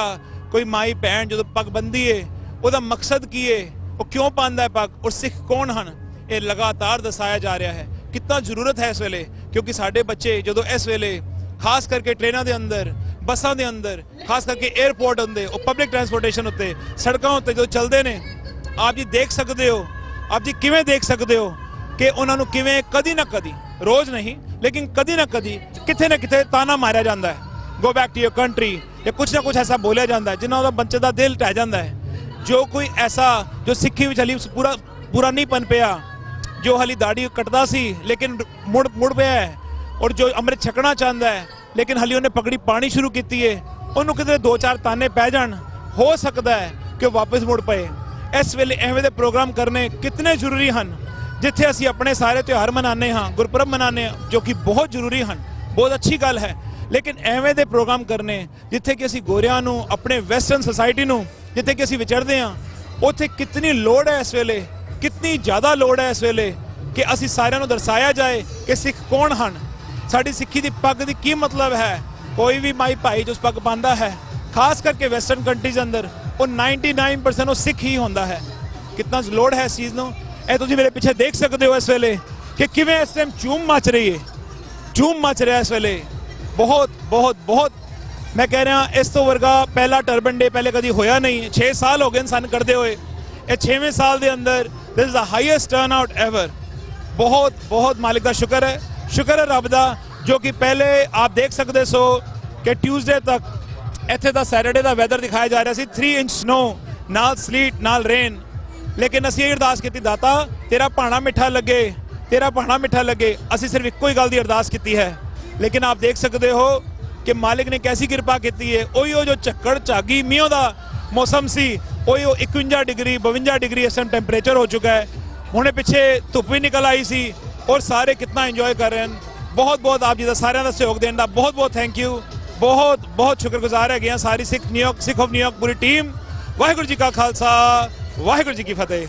Speaker 3: ਕੋਈ ਮਾਈ ਭੈਣ ਜਦੋਂ ਪੱਗ ਬੰਨ੍ਹਦੀ ਹੈ ਉਹਦਾ ਮਕਸਦ ਕੀ ਹੈ ਉਹ ਕਿਉਂ ਪਾਉਂਦਾ ਹੈ ਪੱਗ ਔਰ ਸਿੱਖ ਕੌਣ ਹਨ ਇਹ ਲਗਾਤਾਰ ਦਸਾਇਆ ਜਾ ਰਿਹਾ ਹੈ ਕਿੰਨਾ ਜ਼ਰੂਰਤ ਹੈ ਇਸ ਵੇਲੇ ਕਿਉਂਕਿ ਸਾਡੇ ਬੱਚੇ ਜਦੋਂ ਇਸ ਵੇਲੇ ਖਾਸ ਕਰਕੇ ਟ੍ਰੇਨਾਂ ਦੇ ਅੰਦਰ ਬੱਸਾਂ ਦੇ ਅੰਦਰ ਖਾਸ ਕਰਕੇ 에ਅਰਪੋਰਟ ਹੁੰਦੇ ਉਹ ਪਬਲਿਕ ਟਰਾਂਸਪੋਰਟੇਸ਼ਨ ਉੱਤੇ ਸੜਕਾਂ ਉੱਤੇ ਜਦੋਂ ਚੱਲਦੇ ਨੇ ਆਪ ਜੀ ਦੇਖ ਸਕਦੇ ਹੋ ਆਪ ਜੀ ਕਿਵੇਂ ਦੇਖ ਸਕਦੇ ਹੋ ਕਿ ਉਹਨਾਂ ਨੂੰ ਕਿਵੇਂ ਕਦੀ ਨਾ ਕਦੀ ਰੋਜ਼ ਨਹੀਂ ਲੇਕਿਨ ਕਦੀ ਨਾ ਕਦੀ ਕਿਤੇ ਨਾ ਕਿਤੇ ਤਾਨਾ ਮਾਰਿਆ ਜਾਂਦਾ ਹੈ go back to your country ਜਾਂ ਕੁਝ ਨਾ ਕੁਝ ਐਸਾ ਬੋਲਿਆ ਜਾਂਦਾ ਹੈ ਜਿਨ੍ਹਾਂ ਦਾ ਬੱਚੇ ਦਾ ਦਿਲ ਟਹਿ ਜਾਂਦਾ ਹੈ ਜੋ ਕੋਈ ਐਸਾ ਜੋ ਸਿੱਖੀ ਵਿੱਚ ਹਲੀ ਪੂਰਾ ਨਹੀਂ ਪਨ ਪਿਆ ਜੋ ਹਲੀ ਦਾੜੀ ਕੱਟਦਾ ਸੀ ਲੇਕਿਨ ਮੁੜ ਪਿਆ ਹੈ ਔਰ ਜੋ ਅੰਮ੍ਰਿਤ ਛਕਣਾ ਚਾਹੁੰਦਾ ਹੈ ਲੇਕਿਨ ਹਲੀ ਉਹਨੇ ਪਗੜੀ ਪਾਣੀ ਸ਼ੁਰੂ ਕੀਤੀ ਹੈ ਉਹਨੂੰ ਕਿਤੇ 2-4 ਤਾਨੇ ਪੈ ਜਾਣ ਹੋ ਸਕਦਾ ਹੈ ਕਿ ਵਾਪਸ ਮੁੜ ਪਏ ਇਸ ਵੇਲੇ ਐਵੇਂ ਦੇ ਪ੍ਰੋਗਰਾਮ ਕਰਨੇ ਕਿਤਨੇ ਜ਼ਰੂਰੀ ਹਨ ਜਿੱਥੇ ਅਸੀਂ ਆਪਣੇ ਸਾਰੇ ਤਿਉਹਾਰ ਮਨਾਉਂਦੇ ਹਾਂ ਗੁਰਪੁਰਬ ਮਨਾਉਂਦੇ ਹਾਂ ਜੋ ਕਿ ਬਹੁਤ ਜ਼ਰੂਰੀ ਹਨ ਬਹੁਤ ਅੱਛੀ ਗੱਲ ਹੈ ਲੇਕਿਨ ਐਵੇਂ ਦੇ ਪ੍ਰੋਗਰਾਮ ਕਰਨੇ ਜਿੱਥੇ ਕਿ ਅਸੀਂ ਗੋਰਿਆਂ ਨੂੰ ਆਪਣੇ ਵੈਸਟਰਨ ਸੋਸਾਇਟੀ ਨੂੰ ਜਿੱਥੇ ਕਿ ਅਸੀਂ ਵਿਚਰਦੇ ਹਾਂ ਉੱਥੇ ਕਿਤਨੀ ਲੋੜ ਹੈ ਇਸ ਵੇਲੇ ਕਿਤਨੀ ਜ਼ਿਆਦਾ ਲੋੜ ਹੈ ਇਸ ਵੇਲੇ ਕਿ ਅਸੀਂ ਸਾਰਿਆਂ ਨੂੰ ਦਰਸਾਇਆ ਜਾਏ ਕਿ ਸਿੱਖ ਕੌਣ ਹਨ ਸਾਡੀ ਸਿੱਖੀ ਦੀ ਪੱਗ ਦੀ ਕੀ ਮਤਲਬ ਹੈ ਕੋਈ ਵੀ ਮਾਈ ਭਾਈ ਜੋ ਪੱਗ ਪਾਉਂਦਾ ਹੈ ਖਾਸ ਕਰਕੇ ਵੈਸਟਰਨ ਕੰਟਰੀਜ਼ ਅੰਦਰ ਉਹ 99% ਉਹ ਸਿੱਖ ਹੀ ਹੁੰਦਾ ਹੈ ਕਿਤਨਾ ਲੋੜ ਹੈ ਇਸ ਚੀਜ਼ ਨੂੰ ਇਹ ਤੁਸੀਂ ਮੇਰੇ ਪਿੱਛੇ ਦੇਖ ਸਕਦੇ ਹੋ ਇਸ ਵੇਲੇ ਕਿ ਕਿਵੇਂ ਇਸ ਟਾਈਮ ਝੂਮ ਮਚ ਰਹੀ ਹੈ ਝੂਮ ਮਚ ਰਿਹਾ ਇਸ ਵੇਲੇ ਬਹੁਤ ਬਹੁਤ ਬਹੁਤ ਮੈਂ ਕਹਿ ਰਿਹਾ ਇਸ ਤੋਂ ਵਰਗਾ ਪਹਿਲਾ ਟਰਬਨ ਡੇ ਪਹਿਲੇ ਕਦੀ ਹੋਇਆ ਨਹੀਂ 6 ਸਾਲ ਹੋ ਗਏ ਸਨ ਕਰਦੇ ਹੋਏ ਇਹ 6ਵੇਂ ਸਾਲ ਦੇ ਅੰਦਰ this is the highest turn out ever ਬਹੁਤ ਬਹੁਤ ਮਾਲਿਕ ਦਾ ਸ਼ੁਕਰ ਹੈ ਰੱਬ ਦਾ ਜੋ ਕਿ ਪਹਿਲੇ ਆਪ ਦੇਖ ਸਕਦੇ ਸੋ ਕਿ ਟਿਊਜ਼ਡੇ ਤੱਕ ਇੱਥੇ ਦਾ ਸੈਟਰਡੇ ਦਾ ਵੈਦਰ ਦਿਖਾਇਆ ਜਾ ਰਿਹਾ ਸੀ 3 ਇੰਚ ਸਨੋ ਨਾਲ ਸਲੀਟ ਨਾਲ ਰੇਨ ਲੇਕਿਨ ਅਸੀਂ ਇਹ ਅਰਦਾਸ ਕੀਤੀ ਦਾਤਾ ਤੇਰਾ ਭਾਣਾ ਮਿੱਠਾ ਲੱਗੇ ਅਸੀਂ ਸਿਰਫ ਇੱਕੋ ਹੀ ਗੱਲ ਦੀ ਅਰਦਾਸ ਕੀਤੀ ਹੈ ਲੇਕਿਨ ਆਪ ਦੇਖ ਸਕਦੇ ਹੋ ਕਿ ਮਾਲਿਕ ਨੇ ਕੈਸੀ ਕਿਰਪਾ ਕੀਤੀ ਹੈ ਉਹੀ ਉਹ ਜੋ ਝੱਕੜ ਝਾਗੀ ਮੀਂਹ ਦਾ ਮੌਸਮ ਸੀ ਉਹੀ ਉਹ 51 ਡਿਗਰੀ 52 ਡਿਗਰੀ ਇਸ ਟਾਈਮ ਟੈਂਪਰੇਚਰ ਹੋ ਚੁੱਕਾ ਹੈ ਹੁਣੇ ਪਿੱਛੇ ਧੁੱਪ ਵੀ ਨਿਕਲ ਆਈ ਸੀ ਔਰ ਸਾਰੇ ਕਿੰਨਾ ਇੰਜੋਏ ਕਰ ਰਹੇ ਹਨ ਬਹੁਤ ਬਹੁਤ ਆਪ ਜੀ ਦਾ ਸਾਰਿਆਂ ਦਾ ਸਹਿਯੋਗ ਦੇਣ ਦਾ ਬਹੁਤ ਬਹੁਤ ਥੈਂਕ ਯੂ ਬਹੁਤ ਬਹੁਤ ਸ਼ੁਕਰਗੁਜ਼ਾਰ ਹੈਗੇ ਹਾਂ ਸਾਰੀ ਸਿੱਖ ਆਫ ਨਿਊਯਾਰਕ ਪੂਰੀ ਟੀਮ ਵਾਹਿਗੁਰੂ ਜੀ ਕਾ ਖਾਲਸਾ ਵਾਹਿਗੁਰੂ ਜੀ ਕੀ ਫਤਿਹ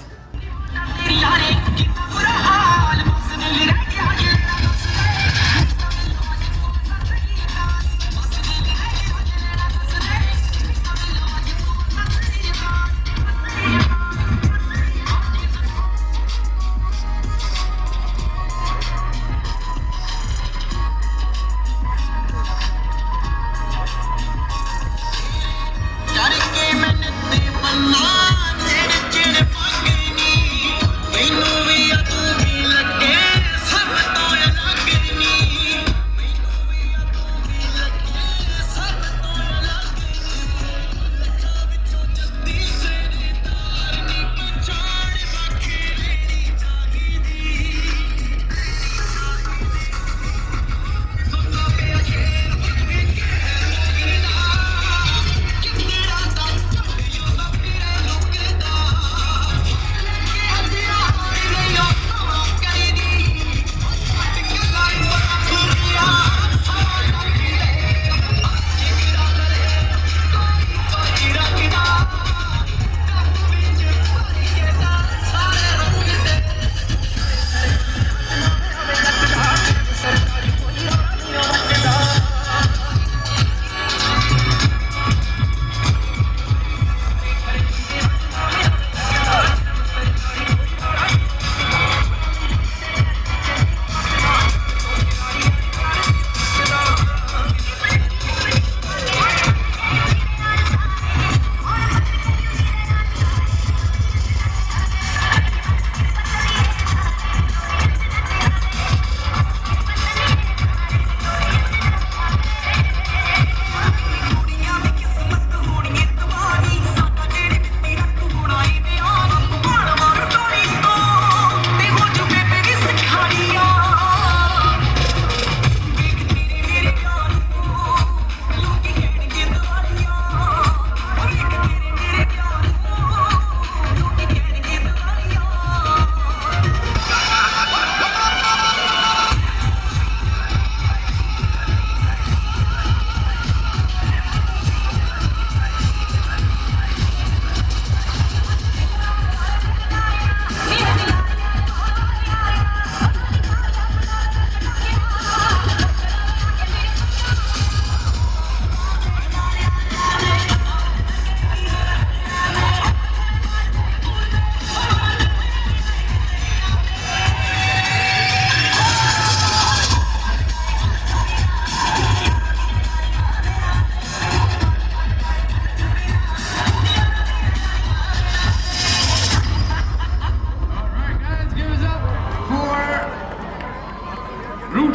Speaker 5: ਮੈਨੂੰ ਵੀ ਤੂੰ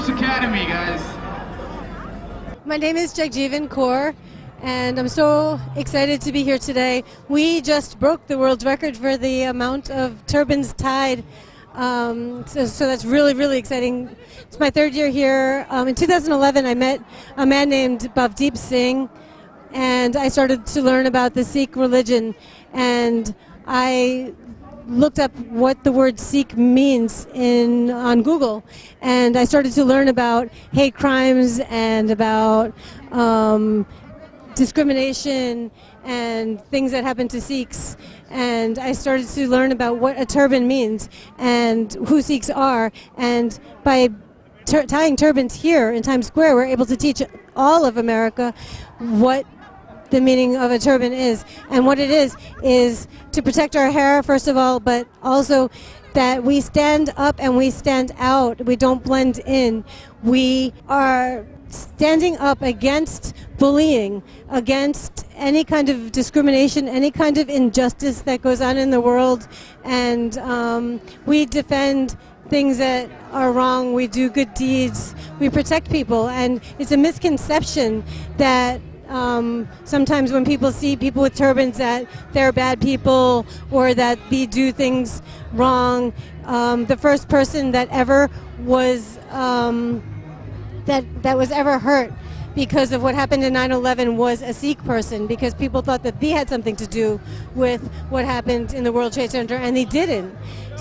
Speaker 6: Roots Academy, guys.
Speaker 8: My name is Jagjeevan Kaur, and I'm so excited to be here today. We just broke the world record for the amount of turbans tied. So that's really, really exciting. It's my third year here. In 2011, I met a man named Bhavdeep Singh, and I started to learn about the Sikh religion. And I looked up what the word Sikh means on Google, and I started to learn about hate crimes and about discrimination and things that happen to Sikhs. And I started to learn about what a turban means and who Sikhs are. And by tying turbans here in Times Square, we're able to teach all of America what the meaning of a turban is. And what it is to protect our hair, first of all, but also that we stand up and we stand out. We don't blend in. We are standing up against bullying, against any kind of discrimination, any kind of injustice that goes on in the world. And we defend things that are wrong. We do good deeds. We protect people. And it's a misconception that sometimes when people see people with turbans that they're bad people or that they do things wrong. The first person that ever was that was ever hurt because of what happened in 9/11 was a Sikh person, because people thought that they had something to do with what happened in the World Trade Center, and they didn't.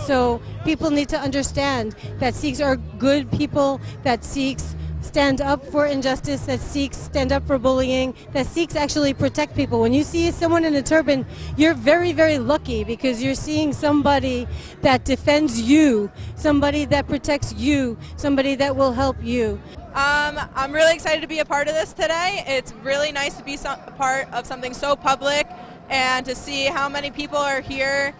Speaker 8: So people need to understand that Sikhs are good people, that Sikhs stand up for injustice, that Sikhs stand up for bullying, that Sikhs actually protect people. When you see someone in a turban, you're very, very lucky, because you're seeing somebody that defends you, somebody that protects you, somebody that will help you.
Speaker 10: I'm really excited to be a part of this today. It's really nice to be a part of something so public and to see how many people are here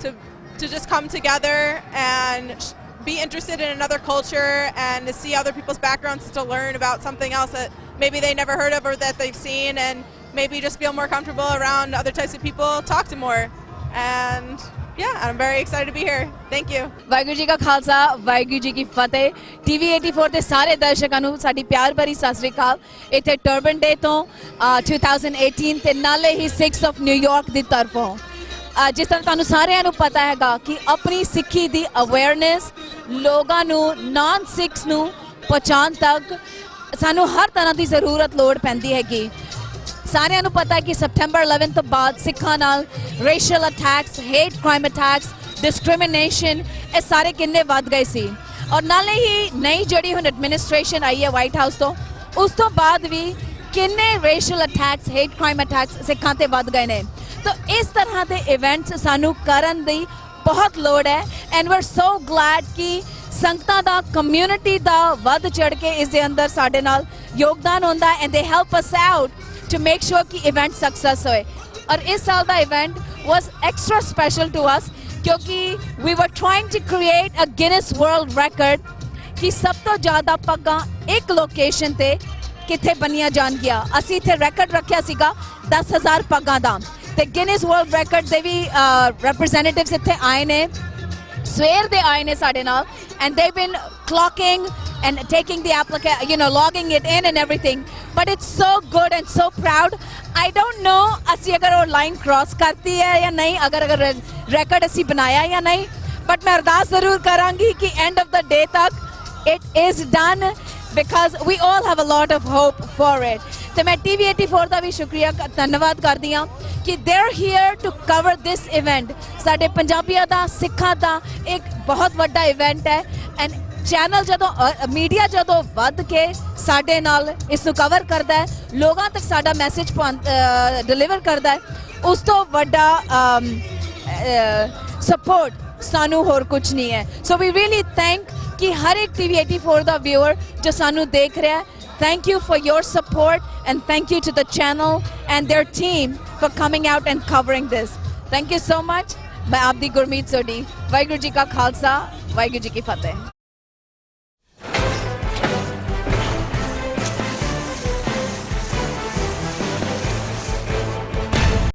Speaker 10: to just come together and be interested in another culture and to see other people's backgrounds, to learn about something else that maybe they never heard of or that they've seen, and maybe just feel more comfortable around other types of people, talk to more. And yeah, I'm very excited to be here. Thank you.
Speaker 24: Waheguru ji ਕਾ ਖਾਲਸਾ ਵਾਹਿਗੁਰੂ ਜੀ ਕੀ ਫਤਿਹ। TV 84 ਦੇ ਸਾਰੇ ਦਰਸ਼ਕਾਂ ਨੂੰ ਸਾਡੀ ਪਿਆਰ ਭਰੀ ਸਤਿ ਸ੍ਰੀ ਅਕਾਲ। ਇੱਥੇ turban ਡੇ ਤੋਂ 2018 ਤੇ ਨਾਲੇ ਹੀ 6 ਆਫ ਨਿਊਯਾਰਕ ਦੀ ਤਰਫੋਂ ਜਿਸ ਤਰ੍ਹਾਂ ਤੁਹਾਨੂੰ ਸਾਰਿਆਂ ਨੂੰ ਪਤਾ ਹੈਗਾ ਕਿ ਆਪਣੀ ਸਿੱਖੀ ਦੀ ਅਵੇਅਰਨੈਸ ਲੋਕਾਂ ਨੂੰ ਨਾਨ ਸਿੱਖਸ ਨੂੰ ਪਹੁੰਚਾਉਣ ਤੱਕ ਸਾਨੂੰ ਹਰ ਤਰ੍ਹਾਂ ਦੀ ਜ਼ਰੂਰਤ ਲੋੜ ਪੈਂਦੀ ਹੈਗੀ। ਸਾਰਿਆਂ ਨੂੰ ਪਤਾ ਹੈ ਕਿ ਸੈਪਟੈਂਬਰ 11 ਤੋਂ ਬਾਅਦ ਸਿੱਖਾਂ ਨਾਲ racial attacks, hate crime attacks, discrimination ਇਹ ਸਾਰੇ ਕਿੰਨੇ ਵੱਧ ਗਏ ਸੀ। ਔਰ ਨਾਲੇ ਹੀ ਨਈ ਜਿਹੜੀ ਹੁਣ ਐਡਮਿਨਿਸਟ੍ਰੇਸ਼ਨ ਆਈ ਹੈ ਵਾਈਟ ਹਾਊਸ ਤੋਂ, ਉਸ ਤੋਂ ਬਾਅਦ ਵੀ ਕਿੰਨੇ racial attacks, hate crime attacks ਸਿੱਖਾਂ ਤੇ ਵੱਧ ਗਏ ਨੇ। ਤਾਂ ਇਸ ਤਰ੍ਹਾਂ ਦੇ ਇਵੈਂਟਸ ਸਾਨੂੰ ਕਰਨ ਦੀ ਬਹੁਤ ਲੋੜ ਹੈ। ਐਂਡ ਵੀਆਰ ਸੋ ਗਲੈਡ ਕਿ ਸੰਗਤਾਂ ਦਾ, ਕਮਿਊਨਿਟੀ ਦਾ ਵੱਧ ਚੜ ਕੇ ਇਸ ਦੇ ਅੰਦਰ ਸਾਡੇ ਨਾਲ ਯੋਗਦਾਨ ਹੁੰਦਾ ਐਂਡ ਦੇ help us out to make sure कि event success होए। और इस साल का event was extra special to us क्योंकि we were trying to create a Guinness World Record कि सब तो ज़्यादा पग्गां एक location ते किथे बनिया जान गया। असी इथे record रखिया सीगा 10,000 पग्गां दा ते Guinness World Record दे भी representatives इथे आए ने, सवेर दे आए ने साडे नाल, and they've been clocking and taking the application, logging it in and everything. But it's so good and so proud. I don't know ਅਸੀਂ ਅਗਰ ਉਹ ਲਾਈਨ ਕ੍ਰਾਸ ਕਰਤੀ ਹੈ ਜਾਂ ਨਹੀਂ, ਅਗਰ ਰੈਕਡ ਅਸੀਂ ਬਣਾਇਆ ਜਾਂ ਨਹੀਂ, ਬਟ ਮੈਂ ਅਰਦਾਸ ਜ਼ਰੂਰ ਕਰਾਂਗੀ ਕਿ ਐਂਡ ਆਫ ਦਾ ਡੇ ਤੱਕ it is done, because we all have a lot of hope for it. ਤੇ ਮੈਂ TV 84 ਦਾ ਵੀ ਸ਼ੁਕਰੀਆ, ਧੰਨਵਾਦ ਕਰਦੀ ਹਾਂ ਕਿ they are here to cover this event. ਸਾਡੇ ਪੰਜਾਬੀਆਂ ਦਾ, ਸਿੱਖਾਂ ਦਾ ਇੱਕ ਬਹੁਤ ਵੱਡਾ ਇਵੈਂਟ ਹੈ। ਐਂਡ ਚੈਨਲ ਜਦੋਂ ਮੀਡੀਆ ਜਦੋਂ ਵੱਧ ਕੇ ਸਾਡੇ ਨਾਲ ਇਸ ਨੂੰ ਕਵਰ ਕਰਦਾ ਹੈ, ਲੋਕਾਂ ਤੱਕ ਸਾਡਾ ਮੈਸੇਜ ਡਿਲੀਵਰ ਕਰਦਾ ਹੈ, ਉਸ ਤੋਂ ਵੱਡਾ ਸਪੋਰਟ ਸਾਨੂੰ ਹੋਰ ਕੁਝ ਨਹੀਂ ਹੈ। ਸੋ ਵੀ ਰੀਅਲੀ ਥੈਂਕ ਕਿ ਹਰ ਇੱਕ TV 84 ਦਾ ਵਿਊਅਰ ਜੋ ਸਾਨੂੰ ਦੇਖ ਰਿਹਾ ਹੈ, thank you for your support and thank you to the channel and their team for coming out and covering this. Thank you so much. ਮੈਂ ਆਪਦੀ ਗੁਰਮੀਤ ਸੋਢੀ। ਵਾਹਿਗੁਰੂ ਜੀ ਕਾ ਖਾਲਸਾ, ਵਾਹਿਗੁਰੂ ਜੀ ਕੀ ਫਤਿਹ।